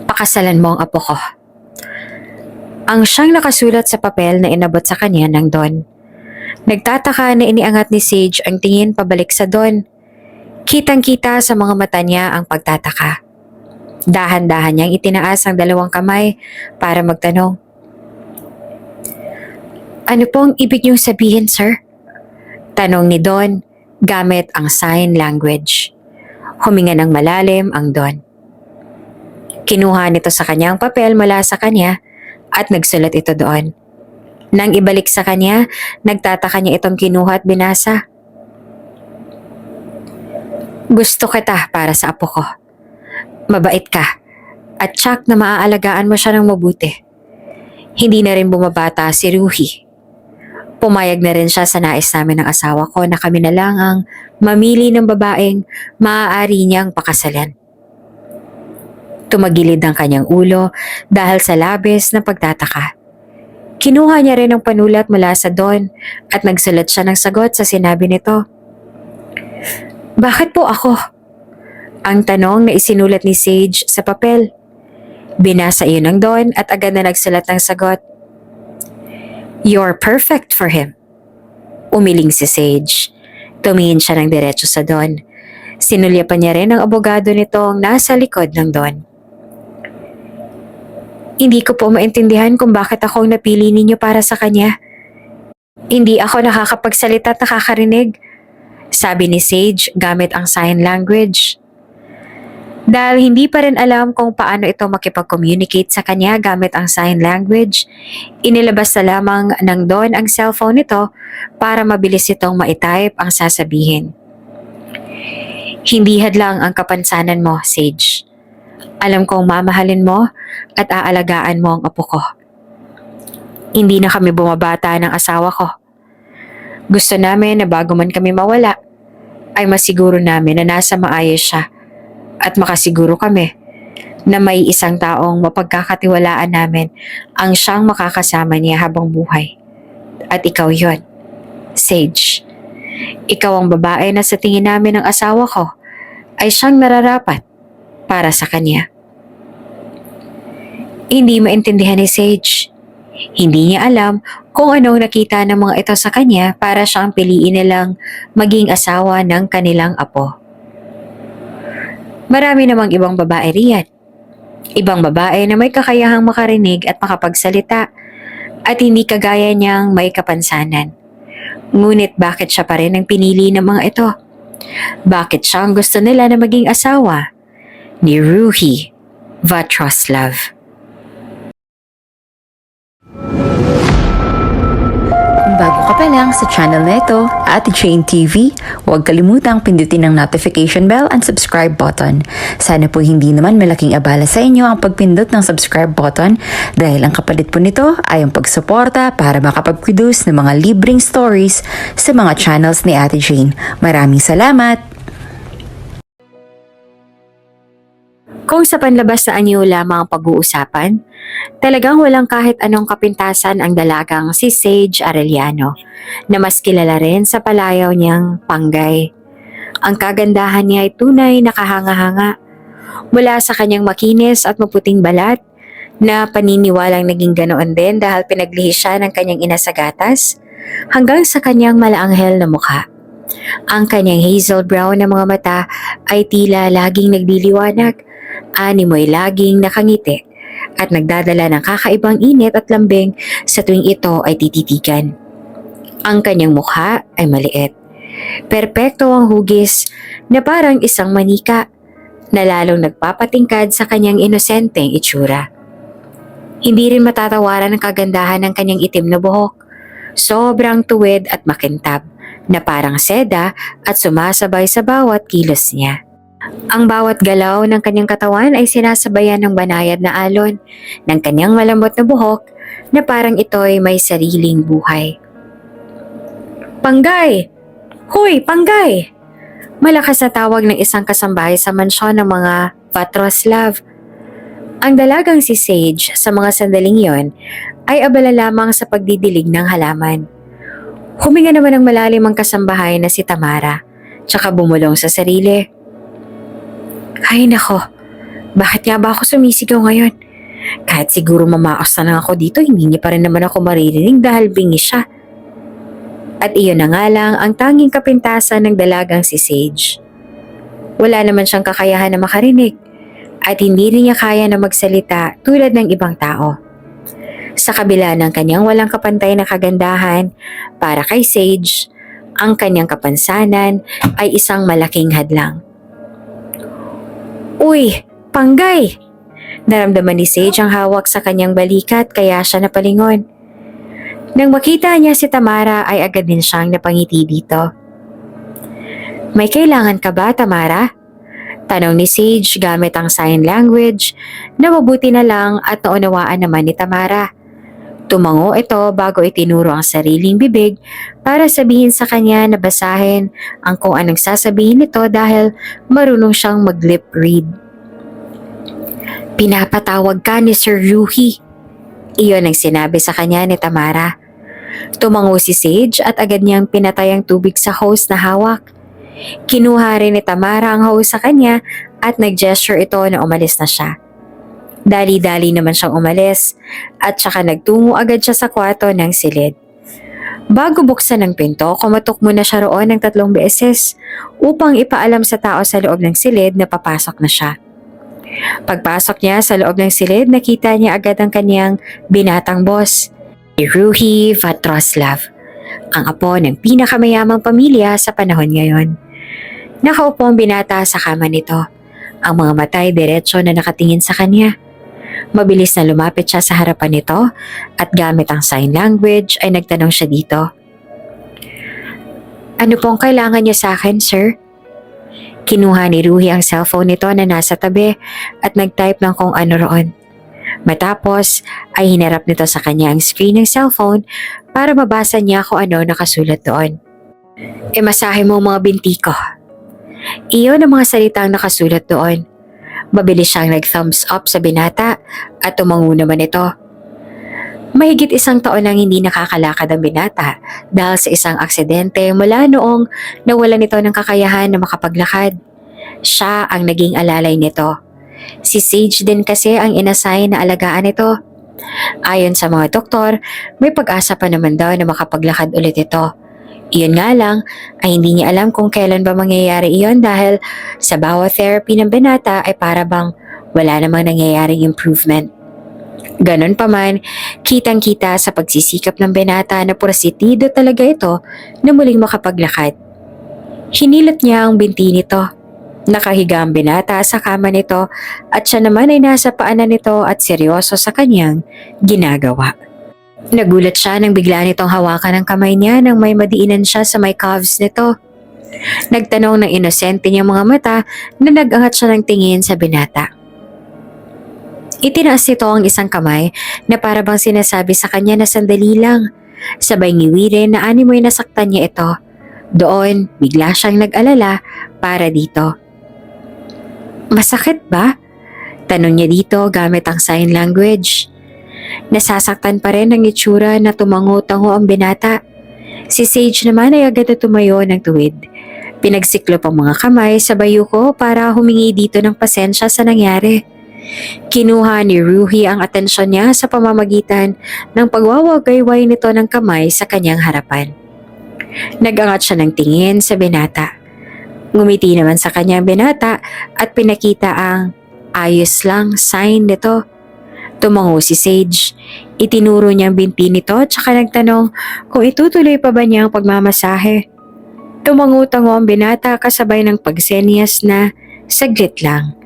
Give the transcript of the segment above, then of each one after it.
Pakasalan mo ang apo ko. Ang siyang nakasulat sa papel na inabot sa kanya ng Don. Nagtataka na iniangat ni Sage ang tingin pabalik sa Don. Kitang-kita sa mga mata niya ang pagtataka. Dahan-dahan niyang itinaas ang dalawang kamay para magtanong. Ano pong ibig niyong sabihin, sir? Tanong ni Don gamit ang sign language. Huminga ng malalim ang Don. Kinuha nito sa kanyang papel mula sa kanya at nagsulat ito doon. Nang ibalik sa kanya, nagtataka niya itong kinuha at binasa. Gusto kita para sa apo ko. Mabait ka at tsak na maaalagaan mo siya ng mabuti. Hindi na rin bumabata si Ruhi. Pumayag na rin siya sa nais namin ng asawa ko na kami na lang ang mamili ng babaeng maaari niyang pakasalan. Tumagilid ang kanyang ulo dahil sa labis na pagtataka. Kinuha niya rin ang panulat mula sa Don at nagsulat siya ng sagot sa sinabi nito. Bakit po ako? Ang tanong na isinulat ni Sage sa papel. Binasa iyon ng Don at agad na nagsulat ng sagot. You're perfect for him. Umiling si Sage. Tumingin siya ng diretso sa Don. Sinulyapan niya rin ang abogado nitong nasa likod ng Don. Hindi ko po maintindihan kung bakit ako ang napili ninyo para sa kanya. Hindi ako nakakapagsalita at nakakarinig, sabi ni Sage gamit ang sign language. Dahil hindi pa rin alam kung paano ito makipag-communicate sa kanya gamit ang sign language, inilabas na lamang ng Don ang cellphone nito para mabilis itong maitype ang sasabihin. Hindi hadlang ang kapansanan mo, Sage. Alam kong mamahalin mo at aalagaan mo ang apo ko. Hindi na kami bumabata ng asawa ko. Gusto namin na bago man kami mawala, ay masiguro namin na nasa maayos siya at makasiguro kami na may isang taong mapagkakatiwalaan namin ang siyang makakasama niya habang buhay. At ikaw yon, Sage. Ikaw ang babae na sa tingin namin ng asawa ko ay siyang nararapat para sa kanya. Hindi maintindihan ni Sage. Hindi niya alam kung anong nakita ng mga ito sa kanya para siyang piliin nilang maging asawa ng kanilang apo. Marami namang ibang babae riyan. Ibang babae na may kakayahang makarinig at makapagsalita at hindi kagaya niyang may kapansanan. Ngunit bakit siya pa rin ang pinili ng mga ito? Bakit siya ang gusto nila na maging asawa ni Ruhi Vatroslav? Kung bago ka pa lang sa channel na ito, Ate Jane TV, huwag kalimutang pindutin ang notification bell and subscribe button. Sana po hindi naman malaking abala sa inyo ang pagpindot ng subscribe button dahil ang kapalit po nito ay ang pagsuporta para makapag-produce ng mga libreng stories sa mga channels ni Ate Jane. Maraming salamat! Kung sa panlabas na anyo lamang ang pag-uusapan, talagang walang kahit anong kapintasan ang dalagang si Sage Arellano na mas kilala rin sa palayaw niyang Panggay. Ang kagandahan niya ay tunay na kahanga-hanga. Mula sa kanyang makinis at maputing balat na paniniwalang naging ganoon din dahil pinaglihis siya ng kanyang ina sa gatas, hanggang sa kanyang malaanghel na mukha. Ang kanyang hazel brown na mga mata ay tila laging nagliliwanag. Animoy laging nakangiti at nagdadala ng kakaibang init at lambing sa tuwing ito ay tititigan. Ang kanyang mukha ay maliit. Perpekto ang hugis na parang isang manika na lalong nagpapatingkad sa kanyang inosenteng itsura. Hindi rin matatawaran ang kagandahan ng kanyang itim na buhok. Sobrang tuwid at makintab na parang seda at sumasabay sa bawat kilos niya. Ang bawat galaw ng kanyang katawan ay sinasabayan ng banayad na alon ng kanyang malambot na buhok na parang ito'y may sariling buhay. Panggay! Hoy, Panggay! Malakas na tawag ng isang kasambahay sa mansyon ng mga Vatroslav. Ang dalagang si Sage sa mga sandaling yon ay abala lamang sa pagdidilig ng halaman. Huminga naman ng malalim ang kasambahay na si Tamara, tsaka bumulong sa sarili. Ay nako, Bakit nga ba ako sumisigaw ngayon? Kahit siguro mamaos na lang ako dito, hindi niya pa rin naman ako maririnig dahil bingi siya. At iyon na nga lang ang tanging kapintasan ng dalagang si Sage. Wala naman siyang kakayahan na makarinig at hindi rin niya kaya na magsalita tulad ng ibang tao. Sa kabila ng kanyang walang kapantay na kagandahan, para kay Sage, ang kanyang kapansanan ay isang malaking hadlang. Uy, Panggay! Naramdaman ni Sage ang hawak sa kanyang balikat kaya siya napalingon. Nang makita niya si Tamara ay agad din siyang napangiti dito. May kailangan ka ba, Tamara? Tanong ni Sage gamit ang sign language na mabuti na lang at naunawaan naman ni Tamara. Tumango ito bago itinuro ang sariling bibig para sabihin sa kanya na basahin ang kung anong sasabihin nito dahil marunong siyang mag-lip read. Pinapatawag ka ni Sir Ruhi. Iyon ang sinabi sa kanya ni Tamara. Tumango si Sage at agad niyang pinatay ang tubig sa hose na hawak. Kinuha rin ni Tamara ang hose sa kanya at nag-gesture ito na umalis na siya. Dali-dali naman siyang umalis at saka nagtungo agad siya sa kwarto ng silid. Bago buksan ang pinto, kumatok muna siya roon ng 3 beses upang ipaalam sa tao sa loob ng silid na papasok na siya. Pagpasok niya sa loob ng silid, nakita niya agad ang kanyang binatang boss, si Ruhi Vatroslav, ang apo ng pinakamayamang pamilya sa panahon ngayon. Nakaupo ang binata sa kama nito, ang mga matay diretso na nakatingin sa kanya. Mabilis na lumapit siya sa harapan nito at gamit ang sign language ay nagtanong siya dito. Ano pong kailangan niyo sa akin, sir? Kinuha ni Ruhi ang cellphone nito na nasa tabi at nag-type ng kung ano roon. Matapos ay hinarap nito sa kanya ang screen ng cellphone para mabasa niya kung ano nakasulat doon. Masahe mo mga binti ko. Iyon ang mga salitang nakasulat doon. Mabilis siyang nag-thumbs up sa binata at tumango naman ito. Mahigit 1 taon nang hindi nakakalakad ang binata dahil sa isang aksidente mula noong nawalan nito ng kakayahan na makapaglakad. Siya ang naging alalay nito. Si Sage din kasi ang inassign na alagaan ito. Ayon sa mga doktor, may pag-asa pa naman daw na makapaglakad ulit ito. Iyon nga lang ay hindi niya alam kung kailan ba mangyayari iyon dahil sa bawat therapy ng binata ay para bang wala namang nangyayaring improvement. Ganon pa man, kitang-kita sa pagsisikap ng binata na porositido talaga ito na muling makapaglakad. Hinilat niya ang binti nito. Nakahiga ang binata sa kama nito at siya naman ay nasa paanan nito at seryoso sa kanyang ginagawa. Nagulat siya nang bigla nitong hawakan ang kamay niya nang may madiinan siya sa may calves nito. Nagtanong ng inosente niyang mga mata na nag-angat siya ng tingin sa binata. Itinaas nito ang isang kamay na para bang sinasabi sa kanya na sandali lang. Sabay ngiwirin na animoy nasaktan niya ito. Doon, bigla siyang nag-alala para dito. Masakit ba? Tanong niya dito gamit ang sign language. Nasasaktan pa rin ang itsura na tumango-tango ang binata. Si Sage naman ay agad na tumayo ng tuwid. Pinagsiklop ang mga kamay sa bayuko para humingi dito ng pasensya sa nangyari. Kinuha ni Ruhi ang atensyon niya sa pamamagitan ng pagwawagayway nito ng kamay sa kanyang harapan. Nag-angat siya ng tingin sa binata. Ngumiti naman sa kanyang binata at pinakita ang ayos lang sign nito. Tumango si Sage. Itinuro niya ang binti nito at saka nagtanong kung itutuloy pa ba niya ang pagmamasahe. Tumango-tango ang binata kasabay ng pagsenyas na saglit lang.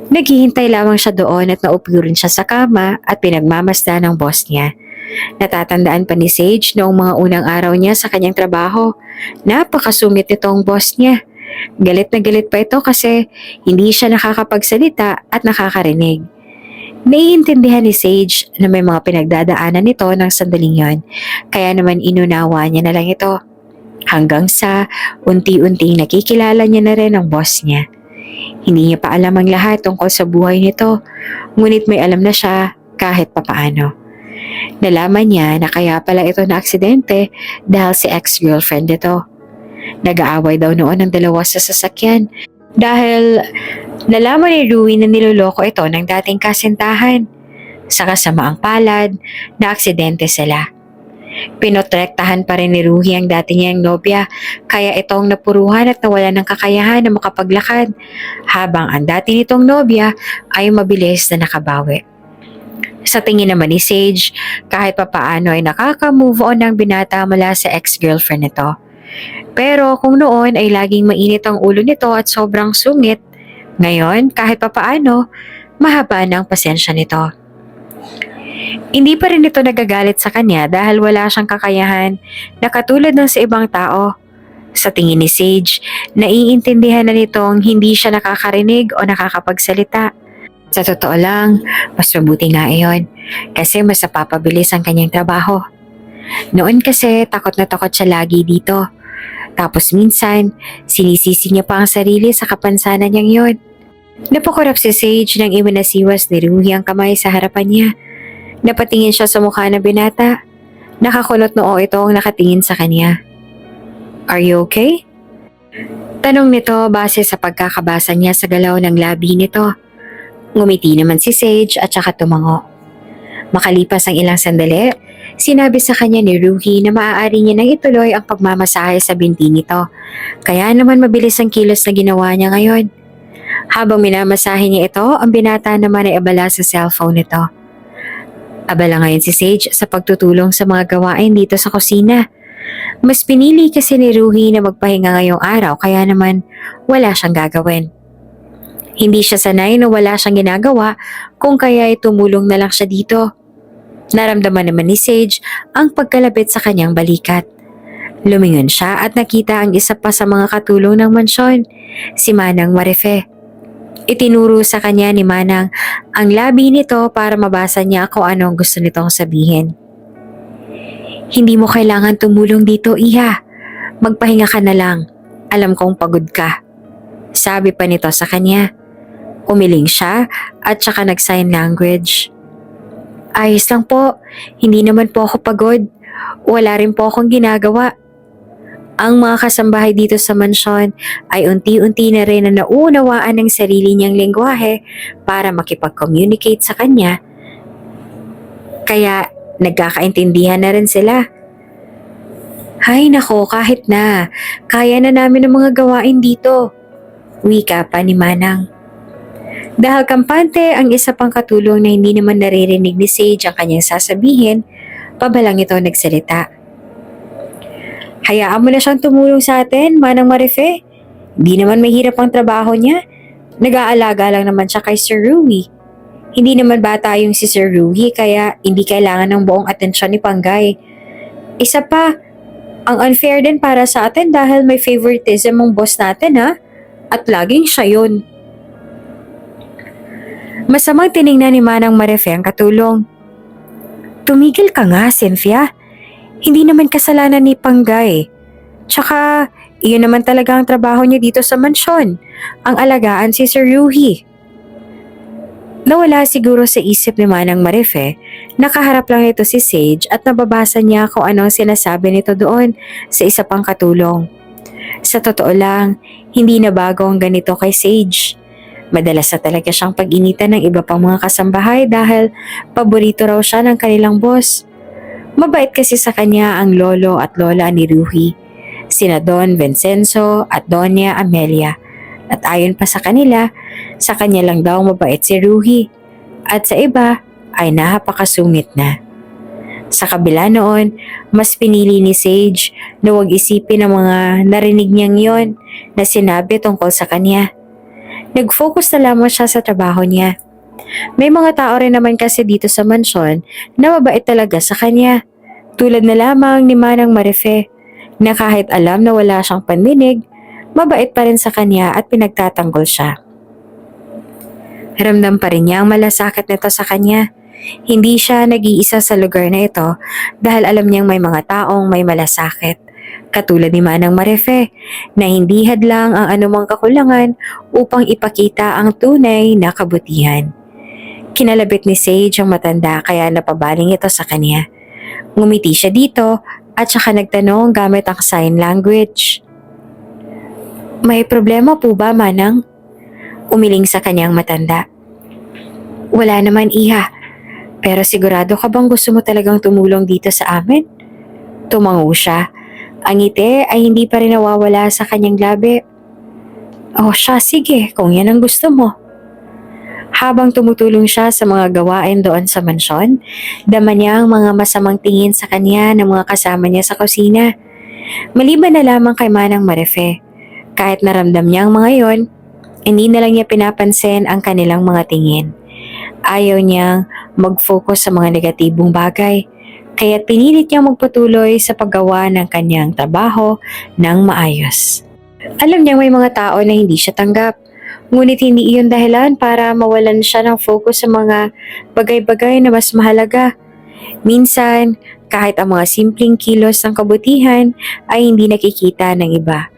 Naghihintay lamang siya doon at naupo rin siya sa kama at pinagmamasdan ng boss niya. Natatandaan pa ni Sage noong mga unang araw niya sa kanyang trabaho. Napakasungit nitong boss niya. Galit na galit pa ito kasi hindi siya nakakapagsalita at nakakarinig. Naiintindihan ni Sage na may mga pinagdadaanan nito ng sandaling yon, kaya naman inunawa niya na lang ito. Hanggang sa unti-unting nakikilala niya na rin ang boss niya. Hindi niya pa alam ang lahat tungkol sa buhay nito, ngunit may alam na siya kahit papaano. Nalaman niya na kaya pala ito na aksidente dahil si ex-girlfriend nito. Nag-aaway daw noon ang dalawa sa sasakyan Dahil nalaman ni Rui na niloloko ito ng dating kasintahan. Sa kasamaang palad, na aksidente sila. Pinotrektahan pa rin ni Rui ang dati niyang nobya, kaya itong napuruhan at nawala ng kakayahan na makapaglakad, habang ang dati nitong nobya ay mabilis na nakabawi. Sa tingin naman ni Sage, kahit papaano ay nakaka-move on ng binata mula sa ex-girlfriend nito. Pero kung noon ay laging mainit ang ulo nito at sobrang sungit, ngayon kahit papaano, mahaba na ang pasensya nito. Hindi pa rin ito nagagalit sa kanya dahil wala siyang kakayahan na katulad ng sa ibang tao. Sa tingin ni Sage, naiintindihan na nitong hindi siya nakakarinig o nakakapagsalita. Sa totoo lang, mas mabuti nga iyon kasi mas napapabilis ang kanyang trabaho. Noon kasi takot na takot siya lagi dito. Tapos minsan, sinisisi niya pa ang sarili sa kapansanan niyang yon. Napakurap si Sage nang iminasiwas ni Rui ang kamay sa harapan niya. Napatingin siya sa mukha ng binata. Nakakulot noo ito ang nakatingin sa kanya. "Are you okay?" Tanong nito base sa pagkakabasa niya sa galaw ng labi nito. Ngumiti naman si Sage at saka tumango. Makalipas ang ilang sandali, sinabi sa kanya ni Rui na maaari niya nang ituloy ang pagmamasahe sa binti nito. Kaya naman mabilis ang kilos na ginawa niya ngayon. Habang minamasahe niya ito, ang binata naman ay abala sa cellphone nito. Abala ngayon si Sage sa pagtutulong sa mga gawain dito sa kusina. Mas pinili kasi ni Rui na magpahinga ngayong araw kaya naman wala siyang gagawin. Hindi siya sanay na wala siyang ginagawa kung kaya ay tumulong na lang siya dito. Naramdaman naman ni Sage ang pagkalapit sa kanyang balikat. Lumingon siya at nakita ang isa pa sa mga katulong ng mansyon, si Manang Marife. Itinuro sa kanya ni Manang ang labi nito para mabasa niya kung anong gusto nitong sabihin. "Hindi mo kailangan tumulong dito, Iha. Magpahinga ka na lang. Alam kong pagod ka." Sabi pa nito sa kanya. Umiling siya at saka nag-sign language. "Ayos lang po. Hindi naman po ako pagod. Wala rin po akong ginagawa." Ang mga kasambahay dito sa mansyon ay unti-unti na rin na nauunawaan ng sarili niyang lengguwahe para makipag-communicate sa kanya. Kaya nagkakaintindihan na rin sila. "Hay nako, kahit na. Kaya na namin ang mga gawain dito." Wika pa ni Manang. Dahil kampante ang isa pang katulong na hindi naman naririnig ni Sage ang kanyang sasabihin, pabalang ito nagsalita. "Hayaan mo na siyang tumulong sa atin, Manang Marife. Hindi naman mahirap ang trabaho niya. Nag-aalaga lang naman siya kay Sir Rui. Hindi naman bata yung si Sir Rui kaya hindi kailangan ng buong atensyon ni Panggay. Isa pa, ang unfair din para sa atin dahil may favoritism ang boss natin ha. At laging siya yun." Masamang tiningnan ni Manang Marife ang katulong. "Tumigil ka nga, Cynthia. Hindi naman kasalanan ni Panggay. Tsaka, iyon naman talaga ang trabaho niya dito sa mansyon. Ang alagaan si Sir Rui." Nawala siguro sa isip ni Manang Marife, nakaharap lang ito si Sage at nababasa niya kung anong sinasabi nito doon sa isa pang katulong. Sa totoo lang, hindi na bago ang ganito kay Sage. Madalas na talaga siyang pag-initan ng iba pang mga kasambahay dahil paborito raw siya ng kanilang boss. Mabait kasi sa kanya ang lolo at lola ni Rui, sina Don Vincenzo at Doña Amelia. At ayon pa sa kanila, sa kanya lang daw mabait si Rui. At sa iba ay napakasungit na. Sa kabila noon, mas pinili ni Sage na huwag isipin ang mga narinig niyang yon na sinabi tungkol sa kanya. Nag-focus na lamang siya sa trabaho niya. May mga tao rin naman kasi dito sa mansyon na mabait talaga sa kanya. Tulad na lamang ni Manang Marife na kahit alam na wala siyang pandinig, mabait pa rin sa kanya at pinagtatanggol siya. Ramdam pa rin niya ang malasakit nito sa kanya. Hindi siya nag-iisa sa lugar na ito dahil alam niyang may mga taong may malasakit. Katulad ni Manang Marife na hindi hadlang ang anumang kakulangan upang ipakita ang tunay na kabutihan. Kinalabit ni Sage ang matanda kaya napabaling ito sa kanya. Ngumiti siya dito at saka nagtanong gamit ang sign language. May problema po ba, Manang? Umiling sa kanyang matanda. Wala naman, Iha. Pero sigurado ka bang gusto mo talagang tumulong dito sa amin? Tumango siya. Ang ngiti ay hindi pa rin nawawala sa kanyang labi. O siya, sige, kung yan ang gusto mo. Habang tumutulong siya sa mga gawain doon sa mansyon, dama niya ang mga masamang tingin sa kanya ng mga kasama niya sa kusina. Maliban na lamang kay Manang Marife, kahit naramdam niya ang mga yon, hindi na lang niya pinapansin ang kanilang mga tingin. Ayaw niyang mag-focus sa mga negatibong bagay, kaya't pinilit niyang magpatuloy sa paggawa ng kanyang trabaho ng maayos. Alam niyang may mga tao na hindi siya tanggap, ngunit hindi iyon dahilan para mawalan siya ng focus sa mga bagay-bagay na mas mahalaga. Minsan, kahit ang mga simpleng kilos ng kabutihan ay hindi nakikita ng iba.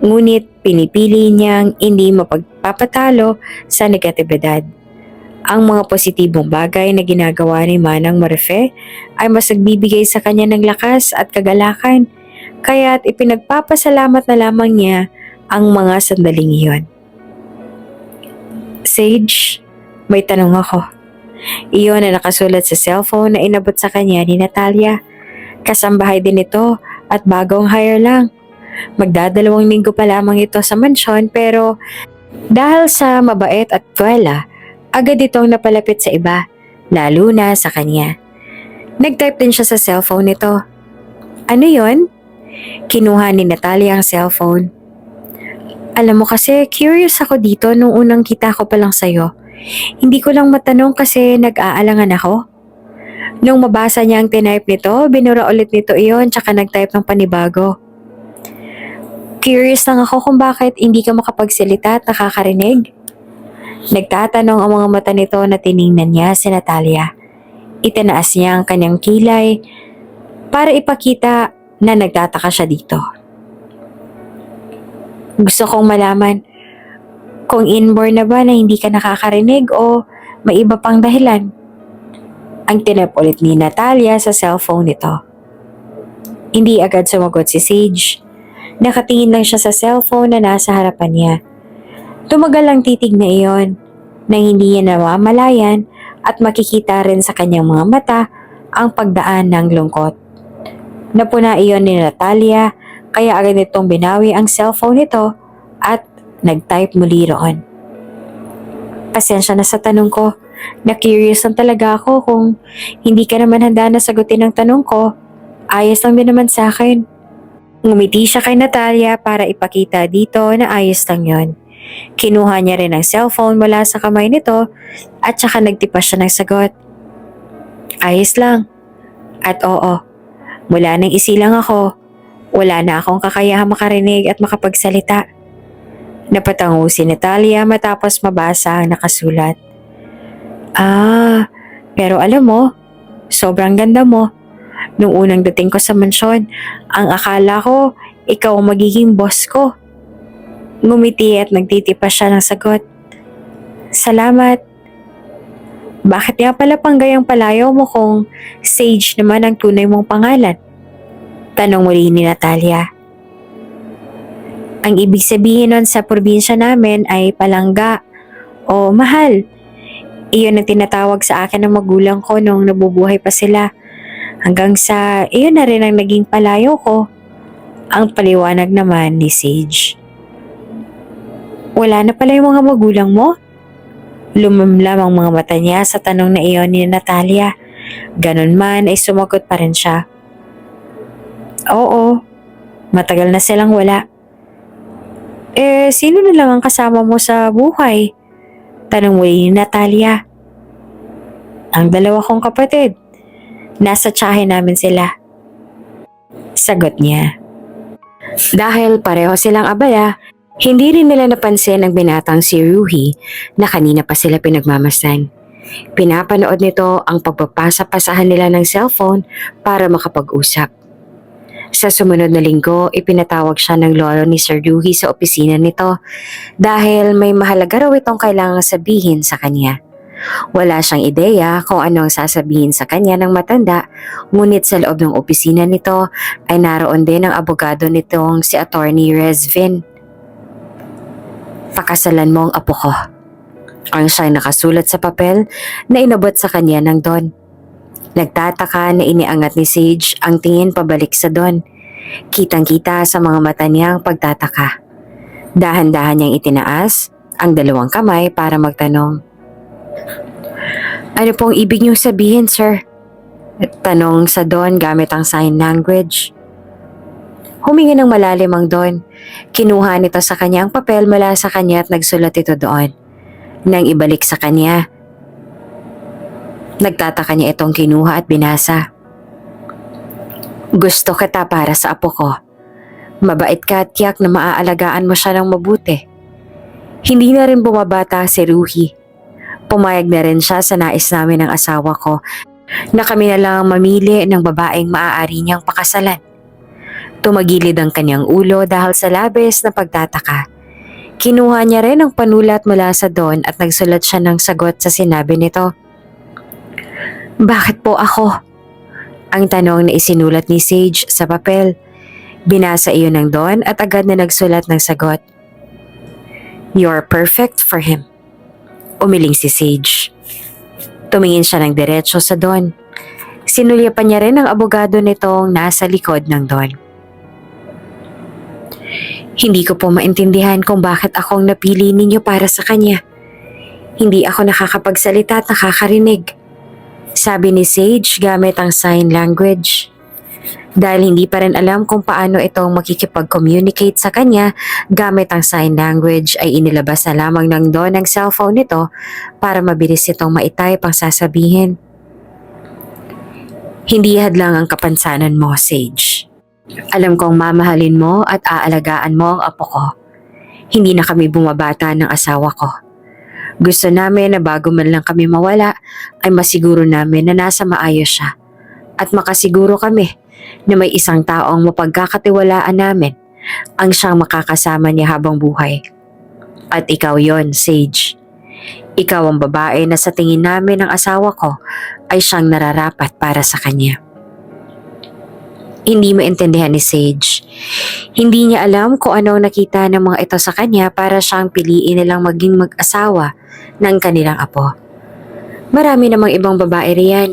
Ngunit pinipili niyang hindi mapagpapatalo sa negatibidad. Ang mga positibong bagay na ginagawa ni Manang Marife ay mas nagbibigay sa kanya ng lakas at kagalakan, kaya't ipinagpapasalamat na lamang niya ang mga sandaling iyon. Sage, may tanong ako. Iyon na nakasulat sa cellphone na inabot sa kanya ni Natalia. Kasambahay din ito at bagong hire lang. Magdadalawang linggo pa lamang ito sa mansyon pero dahil sa mabait at tuwela, agad itong napalapit sa iba, lalo na sa kanya. Nag-type din siya sa cellphone nito. Ano yon? Kinuha ni Natalia ang cellphone. Alam mo kasi, curious ako dito nung unang kita ko pa lang sa'yo. Hindi ko lang matanong kasi nag-aalangan ako. Nung mabasa niya ang tinype nito, binura ulit nito iyon tsaka nag-type ng panibago. Curious lang ako kung bakit hindi ka makapagsalita at nakakarinig. Nagtatanong ang mga mata nito na tiningnan niya si Natalia. Itinaas niya ang kanyang kilay para ipakita na nagtataka siya dito. Gusto kong malaman kung inborn na ba na hindi ka nakakarinig o may iba pang dahilan. Ang tinap ulit ni Natalia sa cellphone nito. Hindi agad sumagot si Sage. Nakatingin lang siya sa cellphone na nasa harapan niya. Tumagal ang titig na iyon nang hindi niya namamalayan at makikita rin sa kanyang mga mata ang pagdaan ng lungkot. Napuna iyon ni Natalia kaya agad nitong binawi ang cellphone nito at nag-type muli roon. Pasensya na sa tanong ko. Na-curious lang talaga ako kung hindi ka naman handa na sagutin ang tanong ko. Ayos lang din naman sa akin. Ngumiti siya kay Natalia para ipakita dito na ayos lang yon. Kinuha niya rin ang cellphone mula sa kamay nito at saka nagtipa siya ng sagot. Ayos lang. At oo, mula nang isilang ako, wala na akong kakayahang makarinig at makapagsalita. Napatango si Natalia matapos mabasa ang nakasulat. Pero alam mo, sobrang ganda mo. Nung unang dating ko sa mansyon, ang akala ko, ikaw ang magiging boss ko. Ngumiti at nagtitipa siya ng sagot. Salamat. Bakit nga pala panggayang palayaw mo kung Sage naman ang tunay mong pangalan? Tanong muli ni Natalia. Ang ibig sabihin nun sa probinsya namin ay palangga o mahal. Iyon ang tinatawag sa akin ng magulang ko nung nabubuhay pa sila. Hanggang sa iyon na rin ang naging palayaw ko. Ang paliwanag naman ni Sage. Wala na pala yung mga magulang mo? Lumamlam ang mga mata niya sa tanong na iyon ni Natalia. Ganon man ay sumagot pa rin siya. Oo, matagal na silang wala. Sino na lang ang kasama mo sa buhay? Tanong muli ni Natalia. Ang dalawa kong kapatid. Nasa tiyahin namin sila. Sagot niya. Dahil pareho silang abala, hindi rin nila napansin ang binatang si Ruhi na kanina pa sila pinagmamasan. Pinapanood nito ang pagpapasa-pasahan nila ng cellphone para makapag-usap. Sa sumunod na linggo, ipinatawag siya ng lolo ni Sir Ruhi sa opisina nito dahil may mahalaga raw itong kailangang sabihin sa kanya. Wala siyang ideya kung ano ang sasabihin sa kanya ng matanda, ngunit sa loob ng opisina nito ay naroon din ang abogado nitong si Attorney Rezvin. Pakasalan mo ang apo ko. Ang siyang nakasulat sa papel na inabot sa kanya ng Don. Nagtataka na iniangat ni Sage ang tingin pabalik sa Don. Kitang-kita sa mga mata niya ang pagtataka. Dahan-dahan niyang itinaas ang dalawang kamay para magtanong. Ano pong ibig niyong sabihin, sir? Tanong sa Don gamit ang sign language. Huminga ng malalim ang Don. Kinuha nito sa kanya ang papel mula sa kanya at nagsulat ito doon. Nang ibalik sa kanya, nagtataka niya itong kinuha at binasa. Gusto kita para sa apo ko. Mabait ka at tiyak na maaalagaan mo siya ng mabuti. Hindi na rin bumabata si Ruhi. Pumayag na rin siya sa nais namin ng asawa ko na kami na lang mamili ng babaeng maaari niyang pakasalan. Tumagilid ang kanyang ulo dahil sa labis na pagtataka. Kinuha niya rin ang panulat mula sa Don at nagsulat siya ng sagot sa sinabi nito. Bakit po ako? Ang tanong na isinulat ni Sage sa papel. Binasa iyon ng Don at agad na nagsulat ng sagot. You're perfect for him. Umiling si Sage. Tumingin siya ng diretso sa Don. Sinulyapan niya rin ang abogado nitong nasa likod ng Don. Hindi ko po maintindihan kung bakit akong napili ninyo para sa kanya. Hindi ako nakakapagsalita at nakakarinig. Sabi ni Sage gamit ang sign language. Dahil hindi pa rin alam kung paano itong makikipag-communicate sa kanya gamit ang sign language ay inilabas na lamang ng Don ang cellphone nito para mabilis itong maitype ang sasabihin. Hindi hadlang ang kapansanan mo, Sage. Alam kong mamahalin mo at aalagaan mo ang apo ko. Hindi na kami bumabata ng asawa ko. Gusto namin na bago man lang kami mawala ay masiguro namin na nasa maayos siya. At makasiguro kami na may isang taong mapagkakatiwalaan namin ang siyang makakasama niya habang buhay. At ikaw yon, Sage. Ikaw ang babae na sa tingin namin ng asawa ko ay siyang nararapat para sa kanya. Hindi maintindihan ni Sage. Hindi niya alam kung ano ang nakita ng mga ito sa kanya para siyang piliin nilang maging mag-asawa ng kanilang apo. Marami namang ibang babae riyan.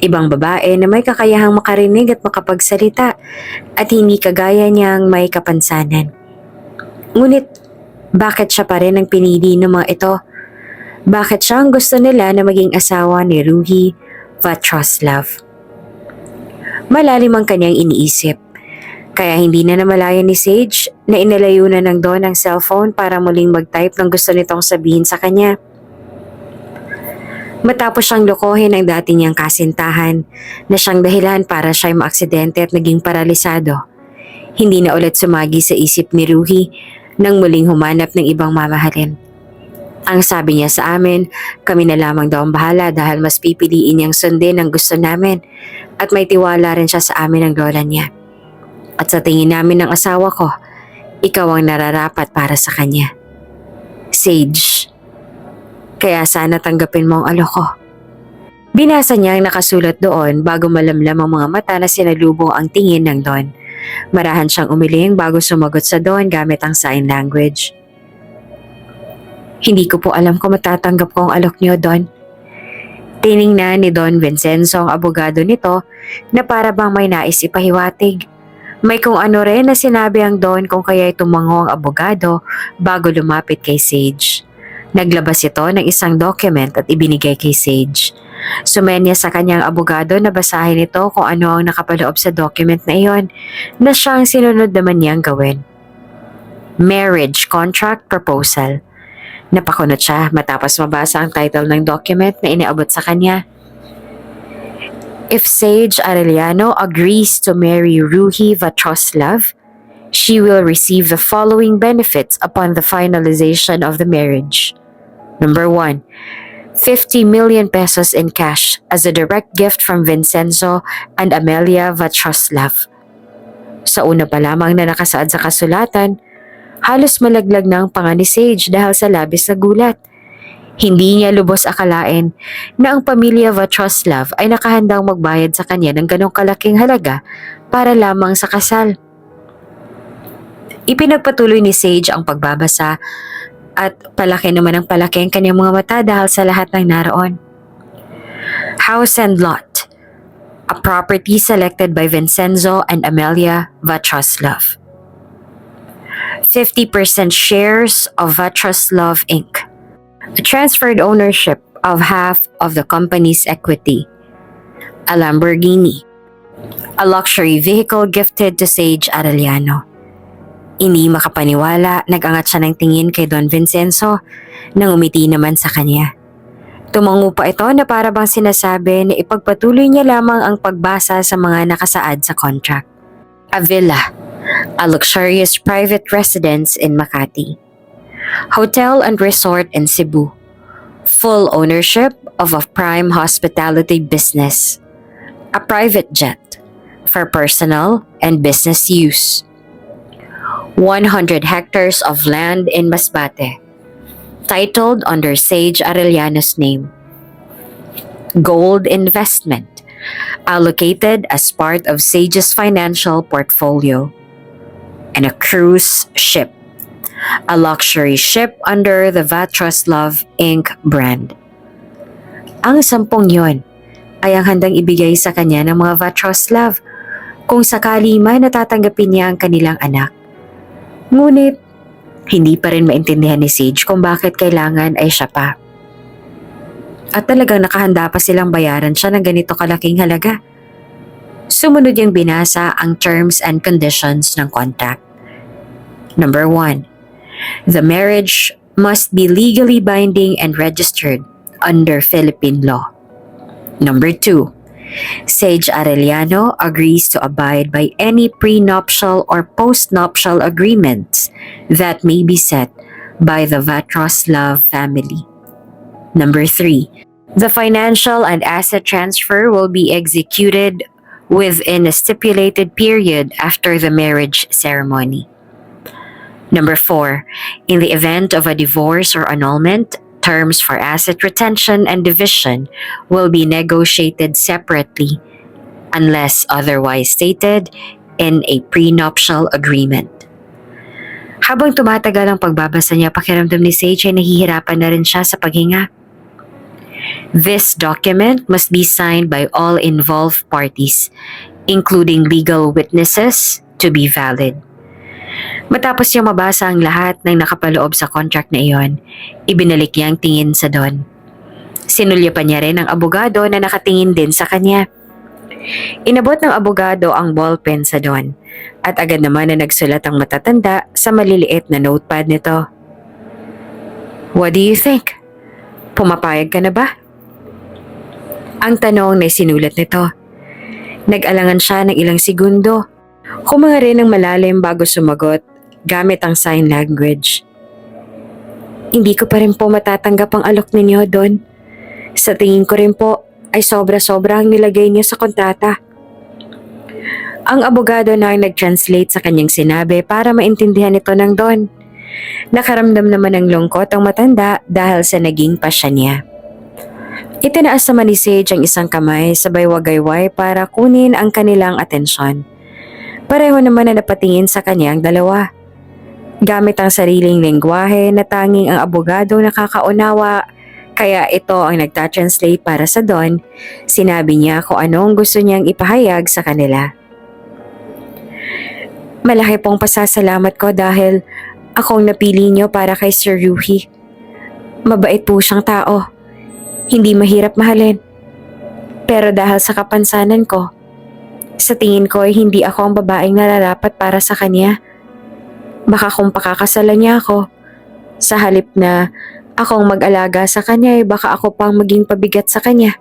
Ibang babae na may kakayahang makarinig at makapagsalita at hindi kagaya niyang may kapansanan. Ngunit, bakit siya pa rin ang pinili ng mga ito? Bakit siya ang gusto nila na maging asawa ni Ruhi Vatroslav? Malalim ang kanyang iniisip. Kaya hindi na namalayan ni Sage na inalayo na ng Don ang cellphone para muling mag-type ng gusto nitong sabihin sa kanya. Matapos siyang lokohin ang dati niyang kasintahan na siyang dahilan para siya'y maaksidente at naging paralisado. Hindi na ulit sumagi sa isip ni Ruhi nang muling humanap ng ibang mamahalin. Ang sabi niya sa amin, kami na lamang daw ang bahala dahil mas pipiliin niyang sundin ang gusto namin at may tiwala rin siya sa amin ng lola niya. At sa tingin namin ng asawa ko, ikaw ang nararapat para sa kanya. Sage. Kaya sana tanggapin mo ang alok ko. Binasa niya ang nakasulat doon bago malamlam ang mga mata na sinalubong ang tingin ng Don. Marahan siyang umiling bago sumagot sa Don gamit ang sign language. Hindi ko po alam kung matatanggap ko ang alok niyo, Don. Tiningnan ni Don Vincenzo ang abogado nito na para bang may nais ipahiwatig. May kung ano rin na sinabi ang Don kung kaya'y tumango ang abogado bago lumapit kay Sage. Naglabas ito ng isang document at ibinigay kay Sage. Sumenya sa kanyang abogado na basahin ito kung ano ang nakapaloob sa document na iyon na siyang sinunod naman niyang gawin. Marriage Contract Proposal. Napakunot siya matapos mabasa ang title ng document na iniabot sa kanya. If Sage Arellano agrees to marry Ruhi Vatroslav, she will receive the following benefits upon the finalization of the marriage. Number 1, 50 million pesos in cash as a direct gift from Vincenzo and Amelia Vatroslav. Sa una pa lamang na nakasaad sa kasulatan, halos malaglag ng panga ni Sage dahil sa labis na gulat. Hindi niya lubos akalain na ang pamilya Vatroslav ay nakahandang magbayad sa kanya ng ganong kalaking halaga para lamang sa kasal. Ipinagpatuloy ni Sage ang pagbabasa At palaki naman ang palaki ang kanyang mga mata dahil sa lahat ng naroon. House and lot. A property selected by Vincenzo and Amelia Vatroslav. 50% shares of Vatroslav Inc. A transferred ownership of half of the company's equity. A Lamborghini. A luxury vehicle gifted to Sage Arellano. Hindi makapaniwala, nag-angat siya ng tingin kay Don Vincenzo nang umiti naman sa kanya. Tumango pa ito na para bang sinasabi na ipagpatuloy niya lamang ang pagbasa sa mga nakasaad sa contract. A villa, a luxurious private residence in Makati. Hotel and resort in Cebu. Full ownership of a prime hospitality business. A private jet for personal and business use. 100 hectares of land in Masbate, titled under Sage Arellano's name. Gold investment, allocated as part of Sage's financial portfolio. And a cruise ship, a luxury ship under the Vatroslav Inc. brand. Ang 10 yon ay ang handang ibigay sa kanya ng mga Vatroslav kung sakali man natatanggapin niya ang kanilang anak. Ngunit, hindi pa rin maintindihan ni Sage kung bakit kailangan ay siya pa. At talagang nakahanda pa silang bayaran siya ng ganito kalaking halaga. Sumunod niyang binasa ang terms and conditions ng contract. Number 1. The marriage must be legally binding and registered under Philippine law. Number 2. Sage Arellano agrees to abide by any prenuptial or postnuptial agreements that may be set by the Vatroslav family. Number 3. The financial and asset transfer will be executed within a stipulated period after the marriage ceremony. Number 4. In the event of a divorce or annulment, terms for asset retention and division will be negotiated separately unless otherwise stated in a prenuptial agreement. Habang tumatagal ang pagbabasa niya, pakiramdam ni Sage ay nahihirapan na rin siya sa paghinga. This document must be signed by all involved parties, including legal witnesses, to be valid. Matapos niyang mabasa ang lahat ng nakapaloob sa contract na iyon, ibinalik niya ang tingin sa Don. Sinulyapan niya rin ang abogado na nakatingin din sa kanya. Inabot ng abogado ang ballpen sa Don at agad naman na nagsulat ang matatanda sa maliliit na notepad nito. What do you think? Pumapayag ka na ba? Ang tanong na sinulat nito. Nag-alangan siya ng ilang segundo. Huminga rin ng malalim bago sumagot gamit ang sign language. Hindi ko pa rin po matatanggap ang alok ninyo, Don. Sa tingin ko rin po ay sobra-sobra ang nilagay niyo sa kontrata. Ang abogado na ang nag-translate sa kanyang sinabi para maintindihan ito ng Don. Nakaramdam naman ng lungkot ang matanda dahil sa naging pasya niya. Itinaas naman ni Sage ang isang kamay sabay wagayway para kunin ang kanilang atensyon. Pareho naman na napatingin sa kanya ang dalawa. Gamit ang sariling lengguwahe na tanging ang abogado nakakaunawa, kaya ito ang nagta-translate para sa Don, sinabi niya kung anong gusto niyang ipahayag sa kanila. Malaki pong pasasalamat ko dahil akong napili niyo para kay Sir Ruhi. Mabait po siyang tao. Hindi mahirap mahalin. Pero dahil sa kapansanan ko, sa tingin ko ay hindi ako ang babaeng nararapat para sa kanya. Baka kung pakakasalan niya ako, sa halip na akong mag-alaga sa kanya ay baka ako pang maging pabigat sa kanya.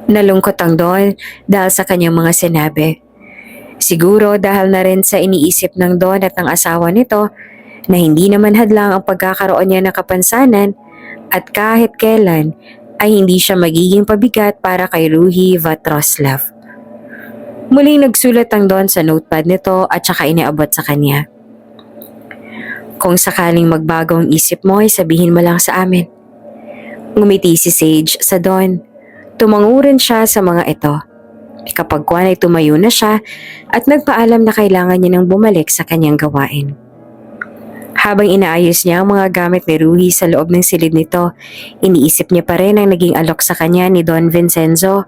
Nalungkot ang Don dahil sa kanyang mga sinabi. Siguro dahil na rin sa iniisip ng Don at ng asawa nito na hindi naman hadlang ang pagkakaroon niya ng kapansanan at kahit kailan ay hindi siya magiging pabigat para kay Ruhi Vatroslav. Muling nagsulat ang Don sa notepad nito at saka iniabot sa kanya. Kung sakaling magbago ang isip mo ay sabihin mo lang sa amin. Ngumiti si Sage sa Don. Tumango rin siya sa mga ito. Kapag kwan ay tumayo na siya at nagpaalam na kailangan niya nang bumalik sa kanyang gawain. Habang inaayos niya ang mga gamit ni Ruhi sa loob ng silid nito, iniisip niya pa rin ang naging alok sa kanya ni Don Vincenzo.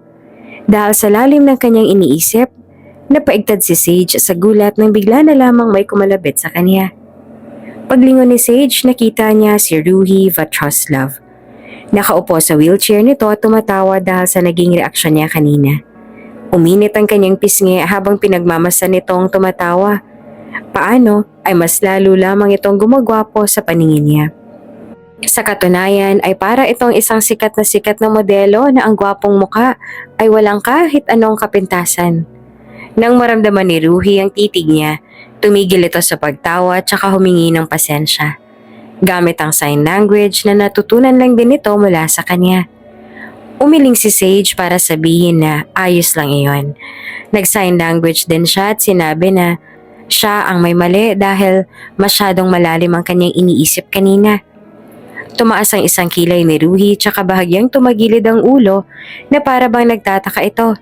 Dahil sa lalim ng kanyang iniisip, napaigtad si Sage sa gulat nang bigla na lamang may kumalabit sa kanya. Paglingon ni Sage, nakita niya si Ruhi Vatroslav. Nakaupo sa wheelchair nito at tumatawa dahil sa naging reaksyon niya kanina. Uminit ang kanyang pisngi habang pinagmamasan nitong tumatawa. Paano ay mas lalo lamang itong gumagwapo sa paningin niya. Sa katunayan ay para itong isang sikat na modelo na ang gwapong muka ay walang kahit anong kapintasan. Nang maramdaman ni Ruhi ang titig niya, tumigil ito sa pagtawa at saka humingi ng pasensya. Gamit ang sign language na natutunan lang din ito mula sa kanya. Umiling si Sage para sabihin na ayos lang iyon. Nag-sign language din siya at sinabi na siya ang may mali dahil masyadong malalim ang kanyang iniisip kanina. Tumaas ang isang kilay ni Ruhi tsaka bahagyang tumagilid ang ulo na para bang nagtataka ito.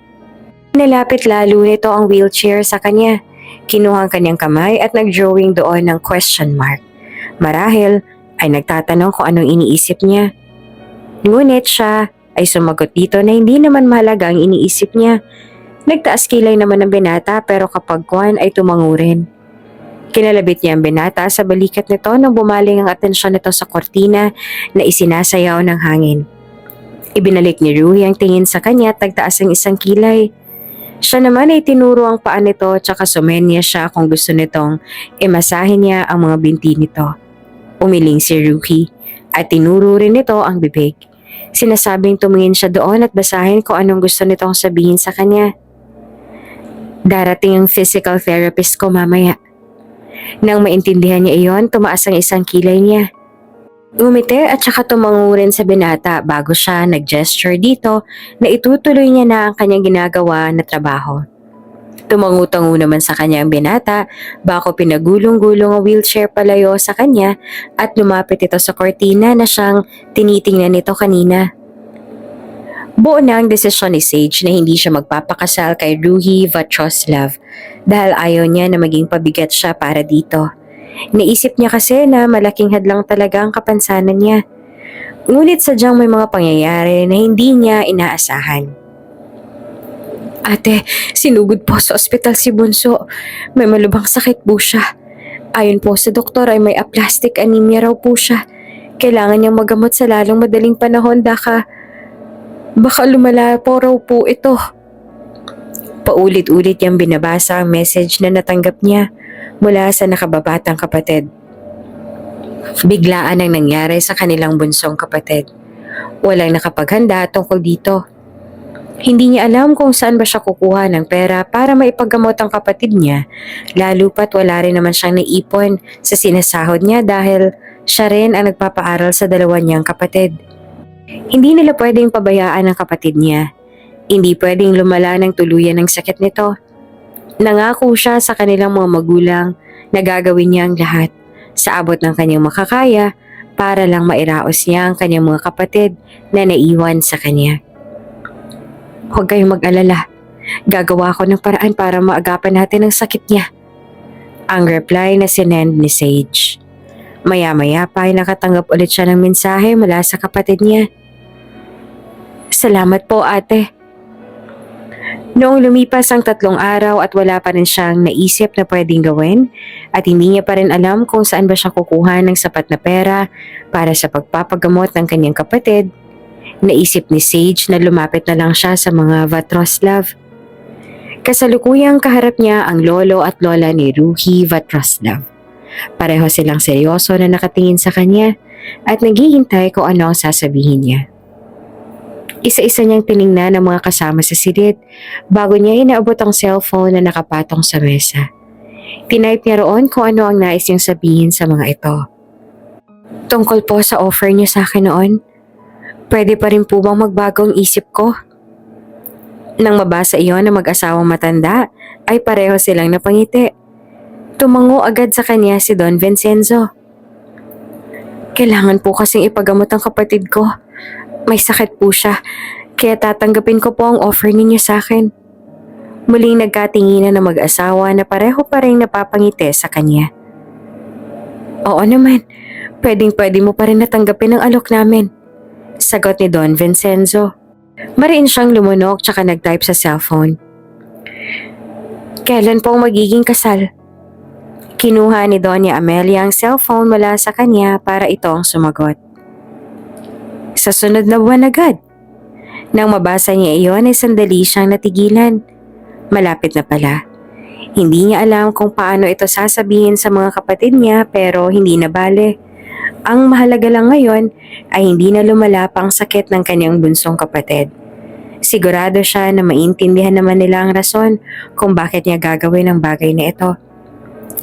Nalapit lalo nito ang wheelchair sa kanya. Kinuha ang kanyang kamay at nag-drawing doon ng question mark. Marahil ay nagtatanong kung anong iniisip niya. Ngunit siya ay sumagot dito na hindi naman mahalaga ang iniisip niya. Nagtaas kilay naman ang binata pero kapag kuwan ay tumango rin. Kinalabit niya ang binata sa balikat nito nang bumaling ang atensyon nito sa kortina na isinasayaw ng hangin. Ibinalik ni Ruhi ang tingin sa kanya at nagtaas ang isang kilay. Siya naman ay tinuro ang paa nito tsaka sumenya siya kung gusto nitong imasahin niya ang mga binti nito. Umiling si Ruhi at tinuro rin nito ang bibig. Sinasabing tumingin siya doon at basahin kung anong gusto nitong sabihin sa kanya. Darating ang physical therapist ko mamaya. Nang maintindihan niya iyon, tumaas ang isang kilay niya. Umiti at saka tumango rin sa binata bago siya nag-gesture dito na itutuloy niya na ang kanyang ginagawa na trabaho. Tumango-tango naman sa kanya ang binata bago pinagulong-gulong ang wheelchair palayo sa kanya at lumapit ito sa kortina na siyang tinitingnan nito kanina. Buo na ang desisyon ni Sage na hindi siya magpapakasal kay Ruhi Vatroslav dahil ayaw niya na maging pabigat siya para dito. Naisip niya kasi na malaking hadlang talaga ang kapansanan niya. Ngunit sadyang may mga pangyayari na hindi niya inaasahan. Ate, sinugod po sa ospital si Bunso. May malubhang sakit po siya. Ayon po sa doktor ay may aplastic anemia raw po siya. Kailangan niyang magamot sa lalong madaling panahon baka lumala po raw po ito. Paulit-ulit niyang binabasa ang message na natanggap niya mula sa nakababatang kapatid. Biglaan ang nangyari sa kanilang bunsong kapatid. Walang nakapaghanda tungkol dito. Hindi niya alam kung saan ba siya kukuha ng pera para maipagamot ang kapatid niya, lalo pat wala rin naman siyang naipon sa sinasahod niya dahil siya rin ang nagpapaaral sa dalawa niyang kapatid. Hindi nila pwedeng pabayaan ang kapatid niya. Hindi pwedeng lumala ng tuluyan ng sakit nito. Nangako siya sa kanilang mga magulang na gagawin niya ang lahat sa abot ng kanyang makakaya para lang mairaos niya ang kanyang mga kapatid na naiwan sa kanya. Huwag kayong mag-alala. Gagawa ko ng paraan para maagapan natin ang sakit niya. Ang reply na sinend ni Sage. Maya-maya pa ay nakatanggap ulit siya ng mensahe mula sa kapatid niya. Salamat po ate. Noong lumipas ang 3 araw at wala pa rin siyang naisip na pwedeng gawin at hindi niya pa rin alam kung saan ba siya kukuha ng sapat na pera para sa pagpapagamot ng kanyang kapatid, naisip ni Sage na lumapit na lang siya sa mga Vatroslav. Kasalukuyang kaharap niya ang lolo at lola ni Ruhi Vatroslav. Pareho silang seryoso na nakatingin sa kanya at naghihintay kung ano ang sasabihin niya. Isa-isa niyang tiningnan ang mga kasama sa silid bago niya inaabot ang cellphone na nakapatong sa mesa. Tinype niya roon kung ano ang nais niyang sabihin sa mga ito. Tungkol po sa offer niyo sa akin noon, pwede pa rin po bang magbago ang isip ko? Nang mabasa iyon ng mag-asawang matanda, ay pareho silang napangiti. Tumango agad sa kanya si Don Vincenzo. Kailangan po kasing ipagamot ang kapatid ko. May sakit po siya, kaya tatanggapin ko po ang offer ninyo sa akin. Muling nagkatinginan ng mag-asawa na pareho pa rin napapangiti sa kanya. Oo naman, pwedeng-pwede mo pa rin natanggapin ang alok namin. Sagot ni Don Vincenzo. Mariin siyang lumunok tsaka nag-type sa cellphone. Kailan po ang magiging kasal? Kinuha ni Doña Amelia ang cellphone mula sa kanya para ito ang sumagot. Sa sunod na buwan agad. Nang mabasa niya iyon ay sandali siyang natigilan. Malapit na pala. Hindi niya alam kung paano ito sasabihin sa mga kapatid niya pero hindi na bale. Ang mahalaga lang ngayon ay hindi na lumala pa ang sakit ng kanyang bunsong kapatid. Sigurado siya na maintindihan naman nila ang rason kung bakit niya gagawin ang bagay na ito.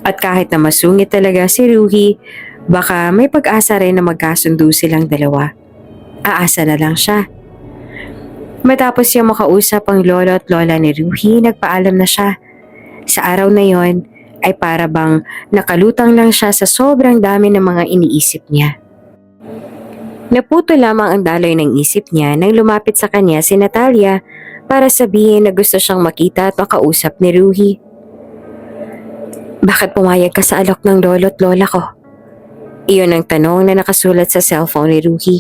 At kahit na masungit talaga si Ruhi, baka may pag-asa rin na magkasundo silang dalawa. Aasa na lang siya. Matapos niya makausap ang lolo at lola ni Ruhi, nagpaalam na siya. Sa araw na yon ay para bang nakalutang lang siya sa sobrang dami ng mga iniisip niya. Naputo lamang ang daloy ng isip niya nang lumapit sa kanya si Natalia para sabihin na gusto siyang makita at makausap ni Ruhi. Bakit pumayag ka sa alok ng lolo at lola ko? Iyon ang tanong na nakasulat sa cellphone ni Ruhi.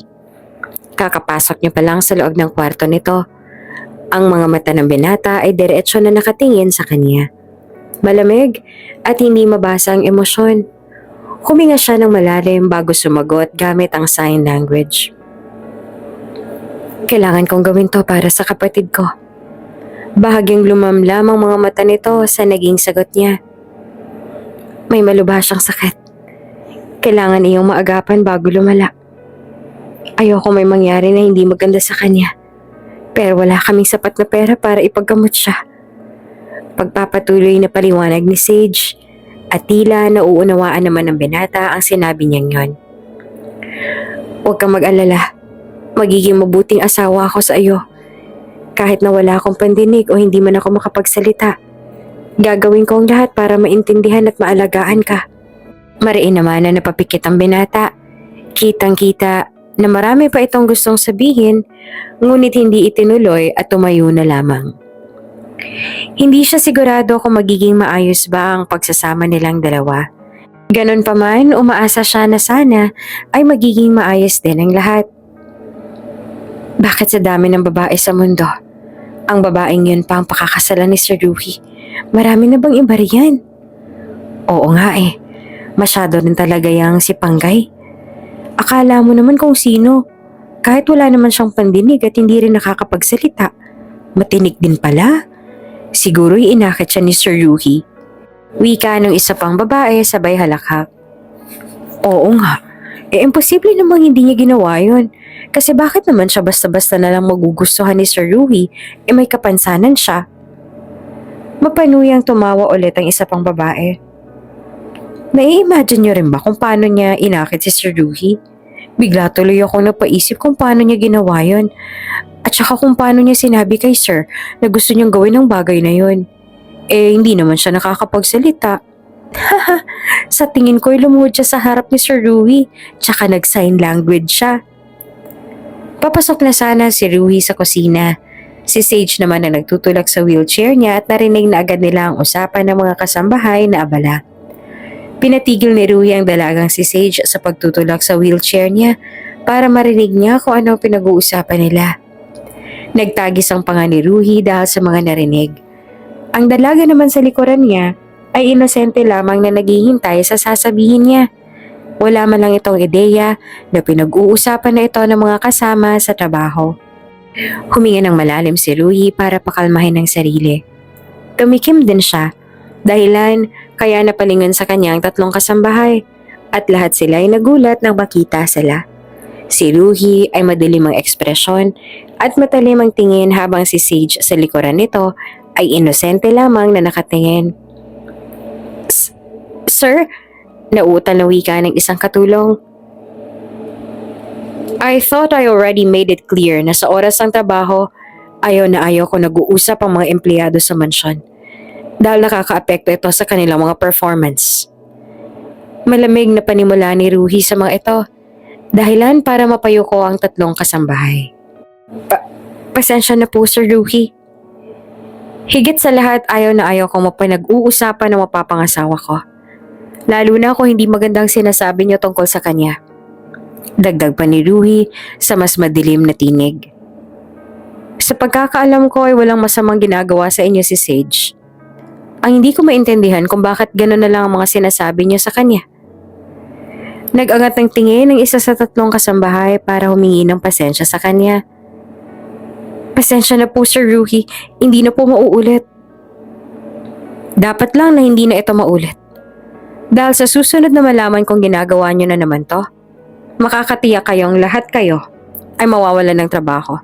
Kakapasok niya pa lang sa loob ng kwarto nito. Ang mga mata ng binata ay diretso na nakatingin sa kanya. Malamig at hindi mabasa ang emosyon. Huminga siya ng malalim bago sumagot gamit ang sign language. Kailangan kong gawin to para sa kapatid ko. Bahagyang lumamlam ang mga mata nito sa naging sagot niya. May malubha siyang sakit. Kailangan iyong maagapan bago lumala. Ayoko may mangyari na hindi maganda sa kanya. Pero wala kaming sapat na pera para ipaggamot siya. Pagpapatuloy na paliwanag ni Sage at tila nauunawaan naman ng binata ang sinabi niyang yon. Huwag kang mag-alala. Magiging mabuting asawa ako sa iyo. Kahit na wala akong pandinig o hindi man ako makapagsalita. Gagawin ko ang lahat para maintindihan at maalagaan ka. Mariin naman na napapikit ang binata. Kitang-kita na marami pa itong gustong sabihin, ngunit hindi itinuloy at tumayo na lamang. Hindi siya sigurado kung magiging maayos ba ang pagsasama nilang dalawa. Ganon pa man, umaasa siya na sana ay magiging maayos din ang lahat. Bakit sa dami ng babae sa mundo? Ang babaeng yun pa ang pakakasalan ni Sir Ruhi. Marami na bang iba riyan? Oo nga eh. Masyado rin talaga yang si Panggay. Akala mo naman kung sino. Kahit wala naman siyang pandinig at hindi rin nakakapagsalita. Matinig din pala. Siguro'y inakit siya ni Sir Ruhi. Wika ng isa pang babae sabay halakhak. Oo nga. Imposible namang hindi niya ginawa yun. Kasi bakit naman siya basta-basta na lang magugustuhan ni Sir Ruhi? May kapansanan siya. Mapanuyang tumawa ulit ang isa pang babae. Nai-imagine niyo rin ba kung paano niya inakit si Sir Ruhi? Bigla tuloy akong napaisip kung paano niya ginawa yun. At saka kung paano niya sinabi kay Sir na gusto niyang gawin ang bagay na yun. Hindi naman siya nakakapagsalita. Sa tingin ko'y lumuhod siya sa harap ni Sir Ruhi, tsaka nag-sign language siya. Papasok na sana si Ruhi sa kusina. Si Sage naman na nagtutulak sa wheelchair niya at narinig na agad nila ang usapan ng mga kasambahay na abala. Pinatigil ni Ruhi ang dalagang si Sage sa pagtutulak sa wheelchair niya para marinig niya kung ano ang pinag-uusapan nila. Nagtagis ang panga ni Ruhi dahil sa mga narinig. Ang dalaga naman sa likuran niya ay inosente lamang na naghihintay sa sasabihin niya. Wala man lang itong ideya na pinag-uusapan na ito ng mga kasama sa trabaho. Huminga ng malalim si Ruhi para pakalmahin ang sarili. Tumikim din siya, dahilan kaya napalingon sa kanya ang tatlong kasambahay at lahat sila ay nagulat nang makita sila. Si Ruhi ay madilim ang ekspresyon at matalim ang tingin habang si Sage sa likuran nito ay inosente lamang na nakatingin. Sir? Nauutal na wika ng isang katulong. I thought I already made it clear na sa oras ng trabaho, ayaw na ayaw ko nag-uusap ang mga empleyado sa mansyon dahil nakakaapekto ito sa kanilang mga performance. Malamig na panimula ni Ruhi sa mga ito, dahilan para mapayo ko ang tatlong kasambahay. Pasensya na po, Sir Ruhi. Higit sa lahat, ayaw na ayaw ko mapanag-uusapan ng mapapangasawa ko. Lalo na kung hindi magandang sinasabi niyo tungkol sa kanya. Dagdag pa ni Ruhi sa mas madilim na tinig. Sa pagkakaalam ko ay walang masamang ginagawa sa inyo si Sage. Ang hindi ko maintindihan kung bakit gano'n na lang ang mga sinasabi niyo sa kanya. Nag-angat ng tingin ng isa sa 3 kasambahay para humingi ng pasensya sa kanya. Pasensya na po Sir Ruhi, hindi na po mauulit. Dapat lang na hindi na ito maulit. Dahil sa susunod na malaman kong ginagawa niyo na naman to, makakatiyak kayong lahat kayo ay mawawalan ng trabaho.